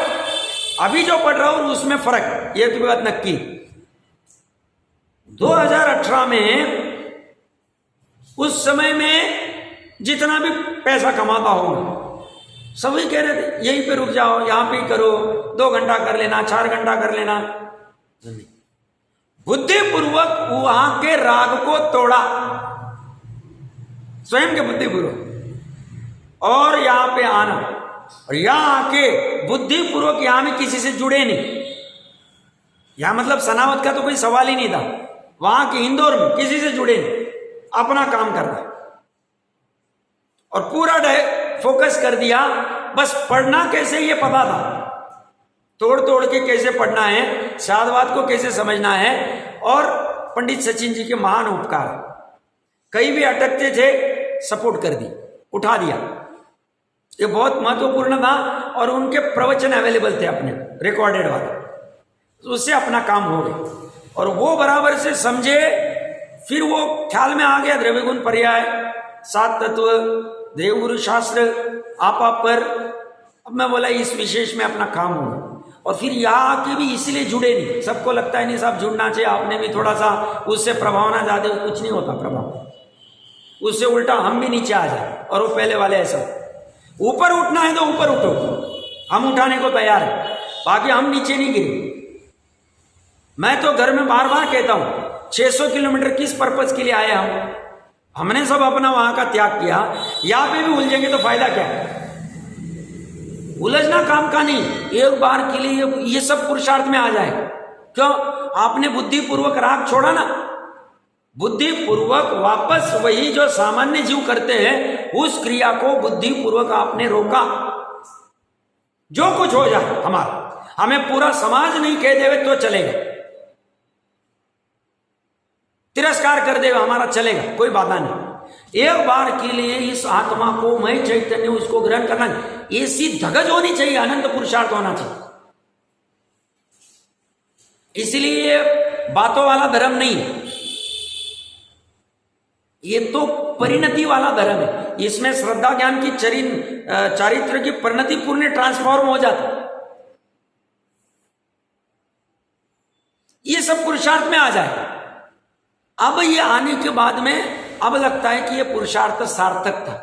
अभी जो पढ़ रहा हूं उसमें फर्क, ये तो बात नक्की। 2018 में उस समय में जितना भी पैसा कमाता हूं, सभी कह रहे थे यहीं पे रुक जाओ, यहां पे करो, 2 घंटा कर लेना, 4 घंटा कर लेना। बुद्धिपूर्वक वहां के राग को तोड़ा, स्वयं के बुद्धिपूर्वक, और यहां पे आना, और यहां आके बुद्धिपूर्वक यहां में किसी से जुड़े नहीं, यहां मतलब सनावत का तो कोई सवाल ही नहीं था, वहां के इंदौर में किसी से जुड़े नहीं, अपना काम करना, और पूरा फोकस कर दिया, बस पढ़ना कैसे ये पता था, तोड़ तोड़ के कैसे पढ़ना है, शादवाद को कैसे समझना है। और पंडित सचिन जी के महान उपकार, कहीं भी अटकते थे सपोर्ट कर दी, उठा दिया, ये बहुत महत्वपूर्ण था। और उनके प्रवचन अवेलेबल थे अपने रिकॉर्डेड वाले, तो उससे अपना काम हो गया, और वो बराबर से समझे। फिर वो ख्याल में आ गया द्रव्य गुण पर्याय, 7 तत्व, देवगुरु शास्त्र, आप पर। अब मैं बोला इस विशेष में अपना काम होगा, और फिर यहाँ आके भी इसलिए जुड़े नहीं। सबको लगता है नहीं साहब जुड़ना चाहिए, आपने भी थोड़ा सा उससे प्रभाव ना ज्यादा, कुछ नहीं होता प्रभाव, उससे उल्टा हम भी नीचे आ जाए। और वो पहले वाले ऐसा, ऊपर उठना है तो ऊपर उठो, हम उठाने को तैयार है, बाकी हम नीचे नहीं गिरे। मैं तो घर में बार बार कहता हूं, 600 किलोमीटर किस पर्पज के लिए आए हम, हमने सब अपना वहां का त्याग किया, यहां पे भी उलझेंगे तो फायदा क्या है, उलझना काम का नहीं। एक बार के लिए ये सब पुरुषार्थ में आ जाए, क्यों, आपने बुद्धिपूर्वक राग छोड़ा ना, बुद्धिपूर्वक वापस वही जो सामान्य जीव करते हैं उस क्रिया को बुद्धिपूर्वक आपने रोका। जो कुछ हो जाए हमारा, हमें पूरा समाज नहीं कह देवे तो चलेगा, तिरस्कार कर देगा हमारा चलेगा, कोई बाधा नहीं। एक बार के लिए इस आत्मा को मैं चैतन्य उसको ग्रहण करना, ऐसी धगज होनी चाहिए, अनंत पुरुषार्थ होना चाहिए। इसलिए बातों वाला धर्म नहीं है, ये तो परिणति वाला धर्म है। इसमें श्रद्धा ज्ञान की चारित्र की परिणति पूर्ण ट्रांसफॉर्म हो जाती, ये सब पुरुषार्थ में आ जाए। अब ये आने के बाद में अब लगता है कि ये पुरुषार्थ सार्थक था,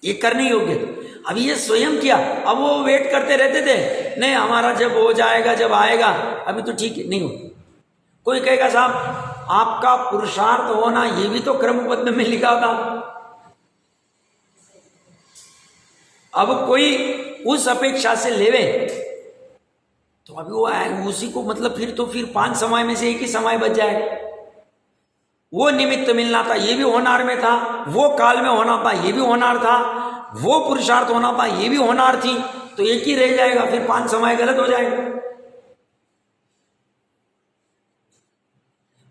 ये करने योग्य था। अब ये स्वयं किया, अब वो वेट करते रहते थे, नहीं हमारा जब हो जाएगा, जब आएगा, अभी तो ठीक है, नहीं हो। कोई कहेगा साहब आपका पुरुषार्थ होना ये भी तो क्रमबद्ध में लिखा था, अब कोई उस अपेक्षा से लेवे तो अभी वो उसी को मतलब फिर 5 समय में से एक ही समय बच जाए। वो निमित्त मिलना था, ये भी होनार में था। वो काल में होना था, ये भी होनार था। वो पुरुषार्थ होना था, ये भी होनार थी। तो एक ही रह जाएगा, फिर 5 समय गलत हो जाएगा।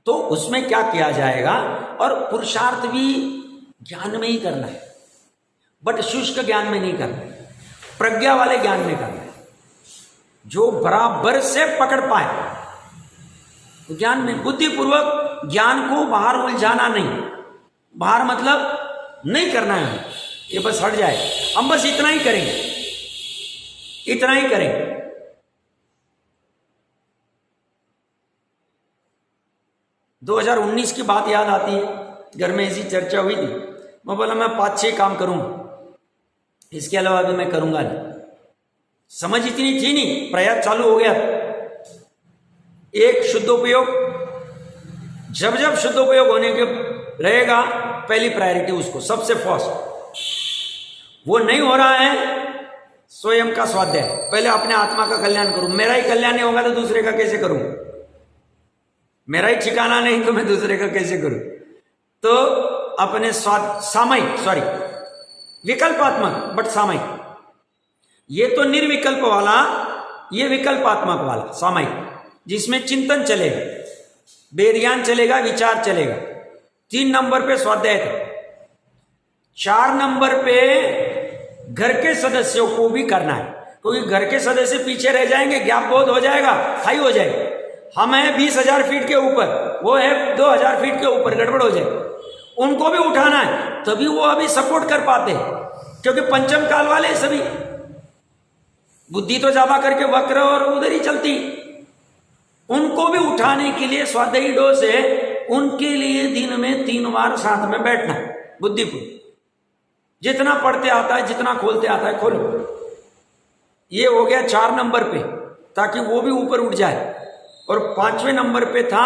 तो उसमें क्या किया जाएगा, और पुरुषार्थ भी ज्ञान में ही करना है, बट शुष्क ज्ञान में नहीं करना है, प्रज्ञा वाले ज्ञान में करना है, जो बराबर से पकड़ पाए। तो ज्ञान में बुद्धिपूर्वक ज्ञान को बाहर उलझाना नहीं, बाहर मतलब नहीं करना है, ये बस हट जाए, हम बस इतना ही करेंगे, इतना ही करेंगे। दो 2019 की बात याद आती है, घर में ऐसी चर्चा हुई थी। मैं बोला मैं 5-6 काम करूंगा, इसके अलावा भी मैं करूंगा नहीं। समझ इतनी थी नहीं, प्रयास चालू हो गया। एक शुद्धोपयोग, जब जब शुद्धोपयोग होने के रहेगा, पहली प्रायोरिटी उसको, सबसे फर्स्ट। वो नहीं हो रहा है, स्वयं का स्वाध्याय, पहले अपने आत्मा का कल्याण करूं। मेरा ही कल्याण नहीं होगा तो दूसरे का कैसे करूं? मेरा ही ठिकाना नहीं तो मैं दूसरे का कैसे करूं? तो अपने विकल्पात्मक बट सामयिक, ये तो निर्विकल्प वाला, ये विकल्पात्मक वाला सामयिक, जिसमें चिंतन चलेगा, वेद ज्ञान चलेगा, विचार चलेगा। 3 नंबर पे स्वाध्याय था। 4 नंबर पे घर के सदस्यों को भी करना है, क्योंकि घर के सदस्य पीछे रह जाएंगे, गैप बहुत हो जाएगा, हाई हो जाएगा। हम हैं 20,000 फीट के ऊपर, वो है 2,000 फीट के ऊपर, गड़बड़ हो जाए। उनको भी उठाना है, तभी वो अभी सपोर्ट कर पाते हैं, क्योंकि पंचम काल वाले सभी बुद्धि तो ज्यादा करके वक्र और उधर ही चलती। उनको भी उठाने के लिए स्वाध्यायी डोज है, उनके लिए दिन में 3 बार साथ में बैठना, बुद्धिपूर्ण। जितना पढ़ते आता है, जितना खोलते आता है, खोलो। ये हो गया 4 नंबर पे, ताकि वो भी ऊपर उठ जाए। और 5वें नंबर पे था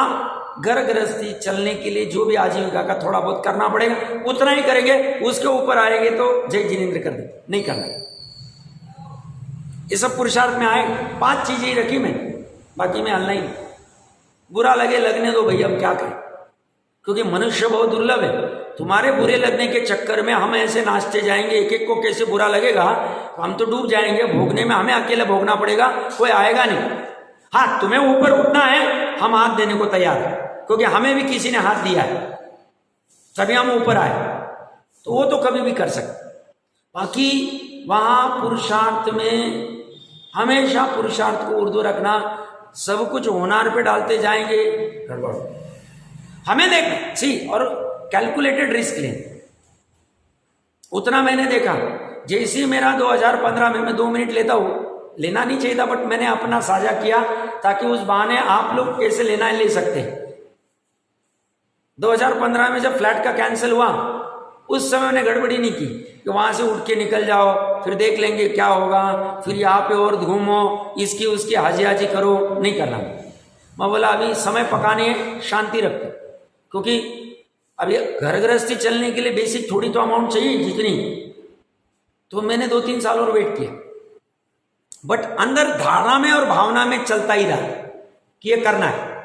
घर गृहस्थी चलने के लिए जो भी आजीविका का थोड़ा बहुत करना पड़ेगा, उतना ही करेंगे। उसके ऊपर आएंगे तो जय जिनेन्द्र कर दे, नहीं करना। ये सब पुरुषार्थ में आए। 5 चीजें ही रखी मैं, बाकी में ऑनलाइन। बुरा लगे लगने दो भैया, हम क्या करें, क्योंकि मनुष्य बहुत दुर्लभ है। तुम्हारे बुरे लगने के चक्कर में हम ऐसे नाचते जाएंगे, एक एक को कैसे बुरा लगेगा, हम तो डूब जाएंगे। भोगने में हमें अकेले भोगना पड़ेगा, कोई आएगा नहीं। हाँ, तुम्हें ऊपर उठना है, हम हाथ देने को तैयार है, क्योंकि हमें भी किसी ने हाथ दिया है, तभी हम ऊपर आए। तो वो तो कभी भी कर सकते। बाकी वहां पुरुषार्थ में हमेशा पुरुषार्थ को उर्दू रखना। सब कुछ होनार पे डालते जाएंगे, गड़बड़। हमें देखना सी, और कैलकुलेटेड रिस्क लें। उतना मैंने देखा, जैसे मेरा 2015 में मैं 2 मिनट लेता हूँ, लेना नहीं चाहिए था, बट मैंने अपना साझा किया ताकि उस बहाने आप लोग कैसे लेना है ले सकते हैं। 2015 में जब फ्लैट का कैंसिल हुआ, उस समय मैंने गड़बड़ी नहीं की कि वहां से उठ के निकल जाओ, फिर देख लेंगे क्या होगा, फिर यहाँ पे और घूमो, इसकी उसकी हाजी हाजी करो, नहीं करना। मैं बोला अभी समय पकाने, शांति रखते, क्योंकि अभी घर गृहस्थी चलने के लिए बेसिक थोड़ी तो अमाउंट चाहिए जितनी। तो मैंने 2-3 साल और वेट किया, बट अंदर धारणा में और भावना में चलता ही रहा कि ये करना है।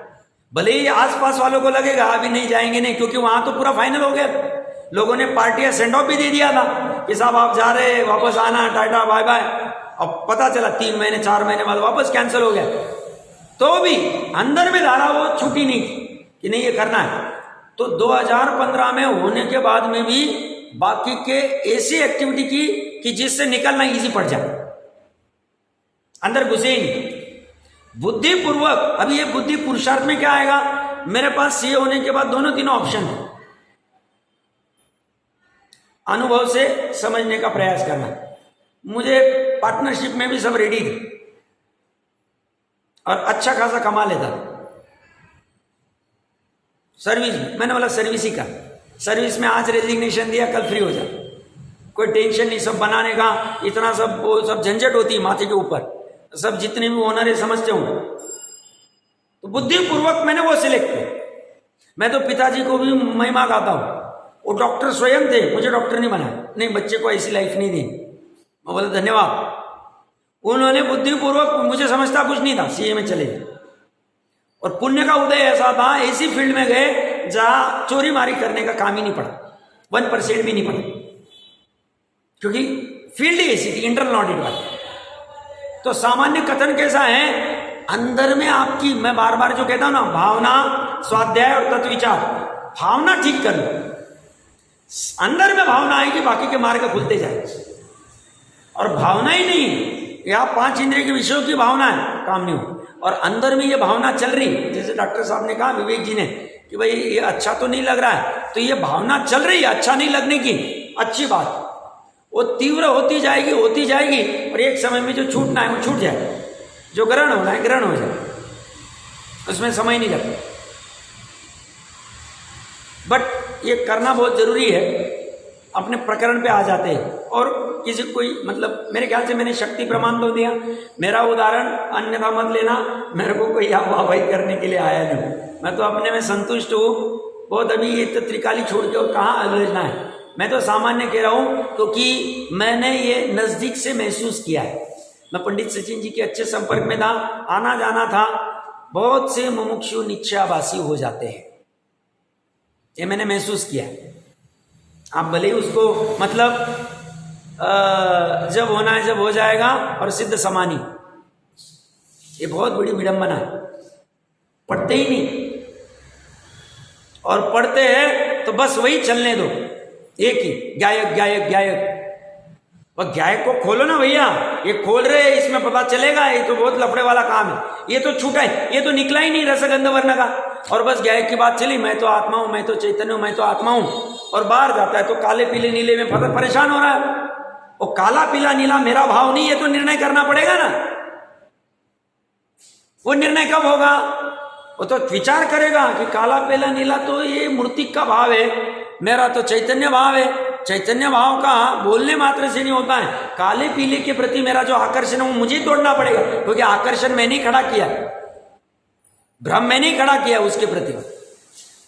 भले ही आसपास वालों को लगेगा अभी नहीं जाएंगे, नहीं, क्योंकि वहां तो पूरा फाइनल हो गया। लोगों ने पार्टियां सेंड ऑफ भी दे दिया था कि साहब आप जा रहे, वापस आना, टाटा बाय बाय। अब पता चला 3 महीने 4 महीने बाद वापस कैंसिल हो गया। तो भी अंदर में धारा वो छूटी नहीं कि नहीं ये करना है। तो 2015 में होने के बाद में भी बाकी के ऐसी एक्टिविटी की कि जिससे निकलना इजी पड़ जाए, अंदर घुसे ही नहीं। बुद्धिपूर्वक, अभी ये बुद्धि पुरुषार्थ में क्या आएगा, मेरे पास सीए होने के बाद तीनों ऑप्शन है। अनुभव से समझने का प्रयास करना। मुझे पार्टनरशिप में भी सब रेडी थे और अच्छा खासा कमा लेता था। सर्विस में मैंने बोला सर्विस ही का, सर्विस में आज रेजिग्नेशन दिया, कल फ्री हो जा, कोई टेंशन नहीं। सब बनाने का इतना सब वो सब झंझट होती है माथे के ऊपर, सब जितने भी ओनर है समझते हो। तो बुद्धिपूर्वक मैंने वो सिलेक्ट किया। मैं तो पिताजी को भी महिमा गाता हूं, वो डॉक्टर स्वयं थे, मुझे डॉक्टर नहीं बनाया। नहीं, बच्चे को ऐसी लाइफ नहीं दी, मैं बोला धन्यवाद। उन्होंने बुद्धिपूर्वक, मुझे समझता कुछ नहीं था, सीए में चले गए। और पुण्य का उदय ऐसा था, ऐसी फील्ड में गए जहां चोरी मारी करने का काम ही नहीं पड़ा, 1% भी नहीं पड़ा, क्योंकि फील्ड ही ऐसी थी, इंटरनल ऑडिट वाली। तो सामान्य कथन कैसा है, अंदर में आपकी, मैं बार बार जो कहता हूं ना, भावना, स्वाध्याय और तत्व विचार, भावना ठीक कर लो, अंदर में भावना आएगी, बाकी के मार्ग खुलते जाए। और भावना ही नहीं, या 5 इंद्रिय के विषयों की भावना है, काम नहीं हो, और अंदर में ये भावना चल रही, जैसे डॉक्टर साहब ने कहा, विवेक जी ने, कि भाई ये अच्छा तो नहीं लग रहा है, तो ये भावना चल रही है अच्छा नहीं लगने की, अच्छी बात, वो तीव्र होती जाएगी, और एक समय में जो छूटना है वो छूट जाए, जो ग्रहण होना है ग्रहण हो जाए, उसमें समय नहीं लगता। बट ये करना बहुत जरूरी है। अपने प्रकरण पे आ जाते हैं, और किसी कोई, मतलब मेरे ख्याल से मैंने शक्ति प्रमाण तो दिया, मेरा उदाहरण अन्यथा मत लेना, मेरे को कोई वाहवाही करने के लिए आया नहीं, मैं तो अपने में संतुष्ट हूँ बहुत। अभी ये तो त्रिकाली छोड़ के और कहाँ अगलना है, मैं तो सामान्य कह रहा हूँ, क्योंकि मैंने ये नज़दीक से महसूस किया है। मैं पंडित सचिन जी के अच्छे संपर्क में था, आना जाना था, बहुत से मुमुक्षु निश्चयाभासी हो जाते हैं, ये मैंने महसूस किया। आप भले ही उसको, मतलब जब होना है जब हो जाएगा, और सिद्ध समानी, ये बहुत बड़ी विडंबना है, पढ़ते ही नहीं, और पढ़ते हैं तो बस वही चलने दो, एक ही गायक गायक गायक। वह गायक को खोलो ना भैया, ये खोल रहे हैं, इसमें पता चलेगा, ये तो बहुत लफड़े वाला काम है, ये तो छूटा है, ये तो निकला ही नहीं रसगंध वर्ण का, और बस गायक की बात चली, मैं तो आत्मा हूं, मैं तो चैतन्य हूं, मैं तो आत्मा हूं, और बाहर जाता है तो काले पीले नीले में परेशान हो रहा है। और काला पीला नीला मेरा भाव नहीं, ये तो निर्णय करना पड़ेगा ना। वो निर्णय कब होगा, वो तो विचार करेगा कि काला पीला नीला तो ये मूर्ति का भाव है, मेरा तो चैतन्य भाव है। चैतन्य भाव का बोलने मात्र से नहीं होता है, काले पीले के प्रति मेरा जो आकर्षण है वो मुझे तोड़ना पड़ेगा, क्योंकि आकर्षण मैंने खड़ा किया, भ्रम मैंने खड़ा किया उसके प्रति,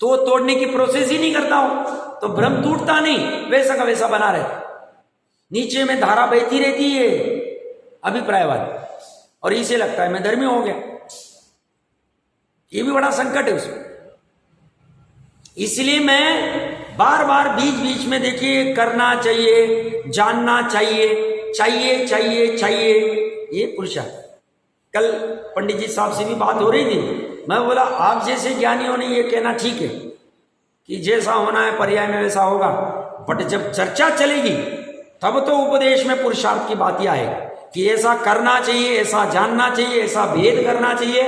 तो तोड़ने की प्रोसेस ही नहीं करता हूं, तो भ्रम टूटता नहीं, वैसा का वैसा बना रहता, नीचे में धारा बहती रहती है अभिप्रायवाद, और इसे लगता है मैं धर्मी हो गया। ये भी बड़ा संकट है उसमें। इसलिए मैं बार बार बीच बीच में, देखिए, करना चाहिए, जानना चाहिए, चाहिए चाहिए चाहिए, ये पुरुषार्थ। कल पंडित जी साहब से भी बात हो रही थी, मैं बोला आप जैसे ज्ञानियों ने ये कहना ठीक है कि जैसा होना है पर्याय में वैसा होगा, बट जब चर्चा चलेगी तब तो उपदेश में पुरुषार्थ की बात ही आएगी कि ऐसा करना चाहिए, ऐसा जानना चाहिए, ऐसा भेद करना चाहिए,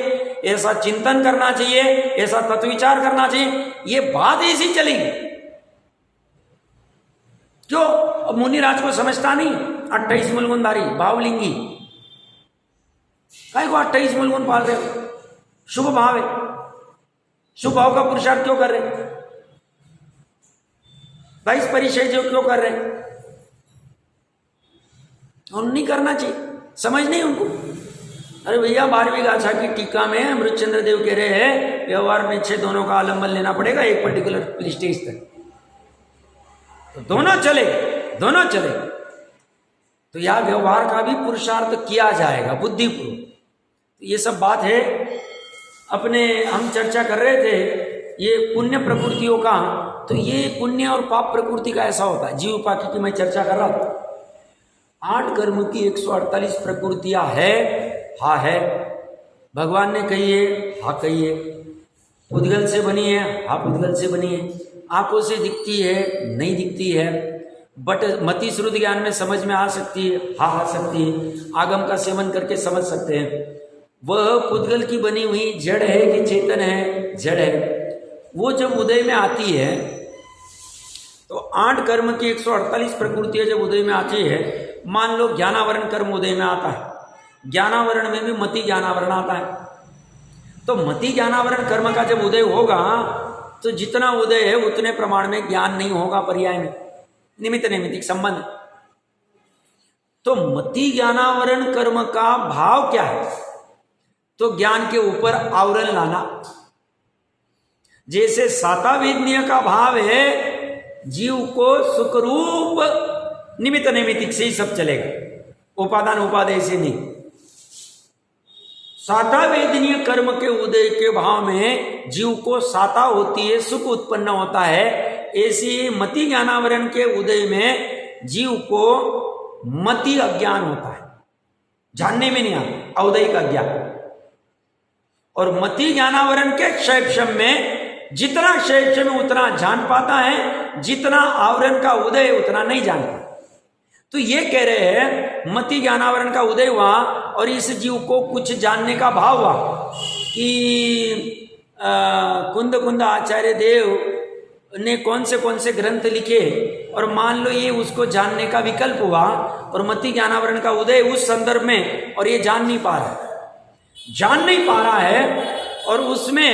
ऐसा चिंतन करना चाहिए, ऐसा तत्व विचार करना चाहिए, ये बात ऐसी चलेगी। क्यों? अब मुनिराज को समझता नहीं, 28 मूलगुणधारी भावलिंगी, काय को 28 मूलगुण पाल रहे हो, शुभ भाव है, शुभ भाव का पुरुषार्थ क्यों कर रहे, 22 परिचय जो क्यों कर रहे, उन्हें नहीं करना चाहिए, समझ नहीं उनको। अरे भैया 12वीं गाथा की टीका में अमृतचंद्र देव कह रहे हैं व्यवहार में छह दोनों का आलंबन लेना पड़ेगा एक पर्टिकुलर स्टेज तक, तो दोनों चले, दोनों चले, तो यह व्यवहार का भी पुरुषार्थ किया जाएगा बुद्धिपूर्वक। तो ये सब बात है। अपने हम चर्चा कर रहे थे ये पुण्य प्रकृतियों का, तो ये पुण्य और पाप प्रकृति का ऐसा होता है, जीव उपाधि की मैं चर्चा कर रहा था। 8 कर्म की 148 प्रकृतियां है, हाँ है, भगवान ने कही है, हाँ कही है, पुद्गल से बनी है, हाँ पुद्गल से बनी है, आंखों से दिखती है, नहीं दिखती है, बट मति श्रुति ज्ञान में समझ में आ सकती है, हाँ आ सकती है, आगम का सेवन करके समझ सकते हैं। वह पुद्गल की बनी हुई जड़ है कि चेतन है, जड़ है, वो जब उदय में आती है तो 8 कर्म की 148 प्रकृतियां जब उदय में आती है, मान लो ज्ञानावरण कर्म उदय में आता है, ज्ञानावरण में भी मति ज्ञानावरण आता है, तो मति ज्ञानावरण कर्म का जब उदय होगा तो जितना उदय है उतने प्रमाण में ज्ञान नहीं होगा, पर्याय में निमित्त नैमित्तिक संबंध। तो मति ज्ञानावरण कर्म का भाव क्या है, तो ज्ञान के ऊपर आवरण लाना। जैसे सातावेदनीय का भाव है जीव को सुखरूप निमित्त नैमित्तिक से ही सब चलेगा, उपादान उपादेय से नहीं। साता वेदनीय कर्म के उदय के भाव में जीव को साता होती है, सुख उत्पन्न होता है। ऐसी मति ज्ञानावरण के उदय में जीव को मति अज्ञान होता है, जानने में नहीं आता, औदयिक अज्ञान। और मति ज्ञानावरण के क्षयक्षम में जितना क्षयक्षम में उतना जान पाता है, जितना आवरण का उदय उतना नहीं जान पाता। तो ये कह रहे हैं मति ज्ञानावरण का उदय हुआ और इस जीव को कुछ जानने का भाव हुआ कि कुंद कुंद आचार्य देव ने कौन से ग्रंथ लिखे, और मान लो ये उसको जानने का विकल्प हुआ और मति ज्ञानावरण का उदय उस संदर्भ में, और ये जान नहीं पा रहा है। और उसमें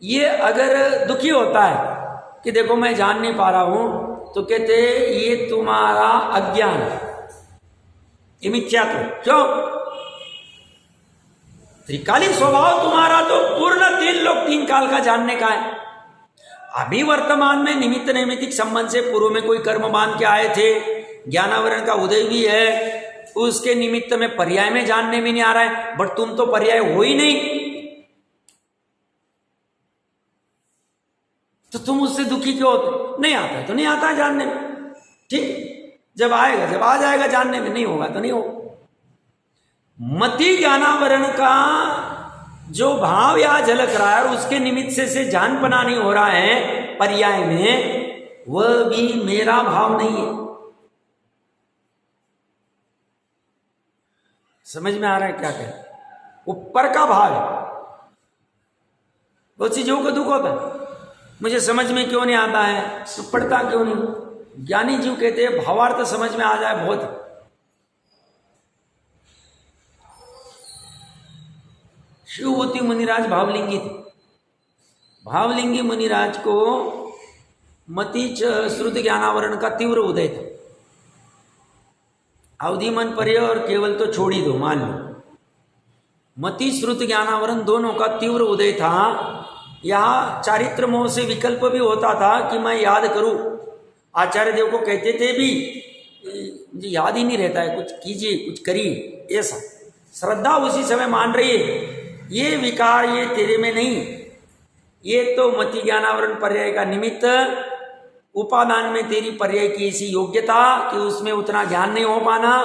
ये अगर दुखी होता है कि देखो मैं जान नहीं पा रहा हूं, तो कहते ये तुम्हारा अज्ञान है, ये मिथ्यात्व। क्यों? त्रिकालीन स्वभाव तुम्हारा तो पूर्ण 3 लोक 3 काल का जानने का है। अभी वर्तमान में निमित्त नैमित्तिक संबंध से पूर्व में कोई कर्म बांध के आए थे, ज्ञानावरण का उदय भी है, उसके निमित्त में पर्याय में जानने में नहीं आ रहा है। बट तुम तो पर्याय हो ही नहीं, तो तुम उससे दुखी क्यों होते? नहीं आता है तो नहीं आता है जानने में, ठीक। जब आएगा, जब आ जाएगा जानने में, नहीं होगा तो नहीं होगा। मति ज्ञानावरण का जो भाव यहां झलक रहा है और उसके निमित्त से जानपना नहीं हो रहा है पर्याय में, वह भी मेरा भाव नहीं है। समझ में आ रहा है क्या कह? ऊपर का भाव है। बहुत चीजों को दुख होता है, मुझे समझ में क्यों नहीं आता है, तो पढ़ता क्यों नहीं। ज्ञानी जीव कहते हैं भावार्थ समझ में आ जाए बहुत। शिवभूति मुनिराज भावलिंगी थे। भावलिंगी मुनिराज को मति श्रुति ज्ञानावरण का तीव्र उदय था। अवधि मन पर्य और केवल तो छोड़ ही दो, मान लो मति श्रुति ज्ञानावरण दोनों का तीव्र उदय था। यहाँ चारित्र मोह से विकल्प भी होता था कि मैं याद करूं। आचार्य देव को कहते थे भी, मुझे याद ही नहीं रहता है, कुछ कीजिए, कुछ करिए, ऐसा। श्रद्धा उसी समय मान रही है ये विकार ये तेरे में नहीं, ये तो मति ज्ञानावरण पर्याय का निमित्त, उपादान में तेरी पर्याय की ऐसी योग्यता कि उसमें उतना ज्ञान नहीं हो पाना।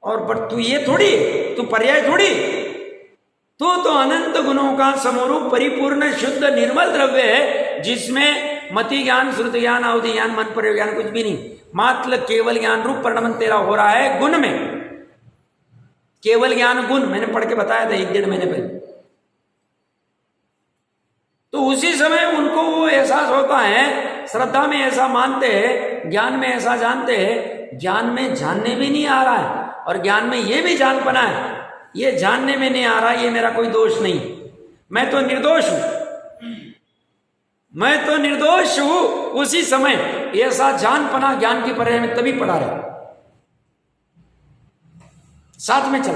और बट तू ये थोड़ी, तू पर्याय थोड़ी, तो अनंत गुणों का समरूप परिपूर्ण शुद्ध निर्मल द्रव्य है, जिसमें मति ज्ञान श्रुति ज्ञान अवधि ज्ञान मन पर्याय ज्ञान कुछ भी नहीं, मात्र केवल ज्ञान रूप परिणमन तेरा हो रहा है गुण में। केवल ज्ञान गुण मैंने पढ़ के बताया था 1-1.5 महीने पहले। तो उसी समय उनको वो एहसास होता है, श्रद्धा में ऐसा मानते हैं, ज्ञान में ऐसा जानते हैं, ज्ञान में जानने भी नहीं आ रहा है और ज्ञान में ये भी जान पाना है, ये जानने में नहीं आ रहा, ये मेरा कोई दोष नहीं, मैं तो निर्दोष हूं, मैं तो निर्दोष हूं। उसी समय ऐसा जान पाना ज्ञान की पर्याय में तभी पड़ा रहे, साथ में चल।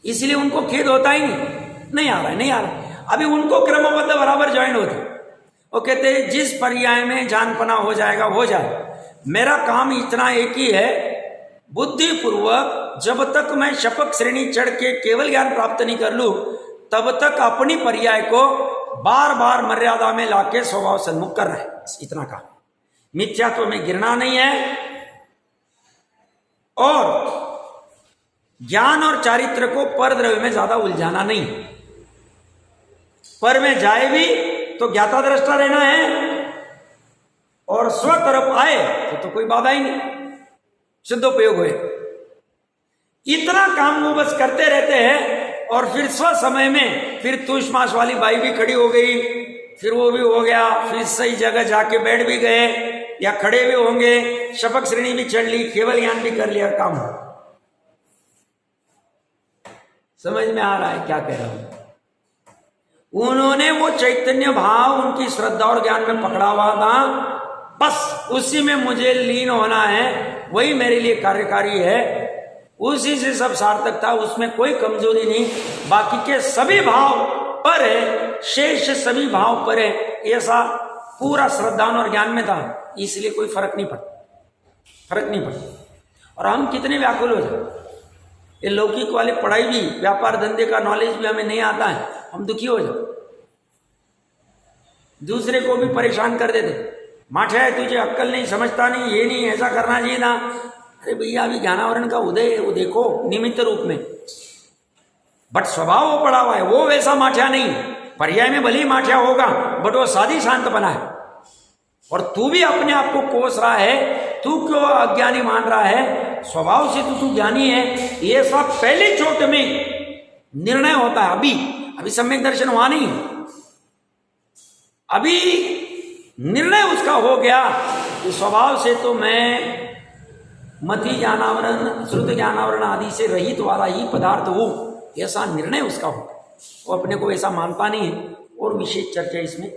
इसलिए उनको खेद होता ही नहीं आ रहा है, नहीं आ रहा है। अभी उनको क्रमबद्ध बराबर ज्वाइन होते, वो कहते हैं जिस पर्याय में जानपना हो जाएगा हो जाए, मेरा काम इतना एक ही है, बुद्धि पूर्वक जब तक मैं शपथ श्रेणी चढ़ के केवल ज्ञान प्राप्त नहीं कर लूं, तब तक अपनी पर्याय को बार बार मर्यादा में लाके स्वभाव सन्मुख कर रहे हैं। इतना काम, मिथ्यात्व में गिरना नहीं है और ज्ञान और चारित्र को पर द्रव्य में ज्यादा उलझाना नहीं। पर में जाए भी तो ज्ञाता दृष्टा रहना है और स्व तरफ आए तो कोई बाधा ही नहीं, सिद्धोपयोग हुए। इतना काम वो बस करते रहते हैं और फिर स्व समय में फिर तुष मास वाली बाई भी खड़ी हो गई, फिर वो भी हो गया, फिर सही जगह जाके बैठ भी गए या खड़े भी होंगे, शपथ श्रेणी भी चढ़ ली, केवल ज्ञान भी कर लिया, काम हो। समझ में आ रहा है क्या कह रहा हूं? उन्होंने वो चैतन्य भाव उनकी श्रद्धा और ज्ञान में पकड़ा हुआ था, बस उसी में मुझे लीन होना है, वही मेरे लिए कार्यकारी है, उसी से सब सार्थक था, उसमें कोई कमजोरी नहीं। बाकी के सभी भाव पर है, शेष सभी भाव पर है, ऐसा पूरा श्रद्धा और ज्ञान में था, इसलिए कोई फर्क नहीं पड़ता। फर्क नहीं पड़ता। और हम कितने व्याकुल हो जाए, ये लौकिक वाली पढ़ाई भी, व्यापार धंधे का नॉलेज भी हमें नहीं आता है, हम दुखी हो जाते, दूसरे को भी परेशान कर देते। माठा है, तुझे अक्कल नहीं, समझता नहीं, ये नहीं, ऐसा करना चाहिए था। अरे भैया अभी ज्ञानावरण का उदय वो देखो निमित्त रूप में, बट स्वभाव वो पड़ा हुआ है, वो वैसा माठा नहीं। पर्याय में भले ही माठा होगा बट वो साधी शांत बना है। और तू भी अपने आप को कोस रहा है, तू क्यों अज्ञानी मान रहा है, स्वभाव से तू ज्ञानी है। ये सब पहले चोट में निर्णय होता है। अभी सम्यक दर्शन हुआ नहीं, अभी निर्णय उसका हो गया कि स्वभाव से तो मैं मति ज्ञानावरण, श्रुत ज्ञानावरण आदि से रहित वाला ही पदार्थ हूं, ऐसा निर्णय उसका हो। वो अपने को ऐसा मानता नहीं है। और विशेष चर्चा इसमें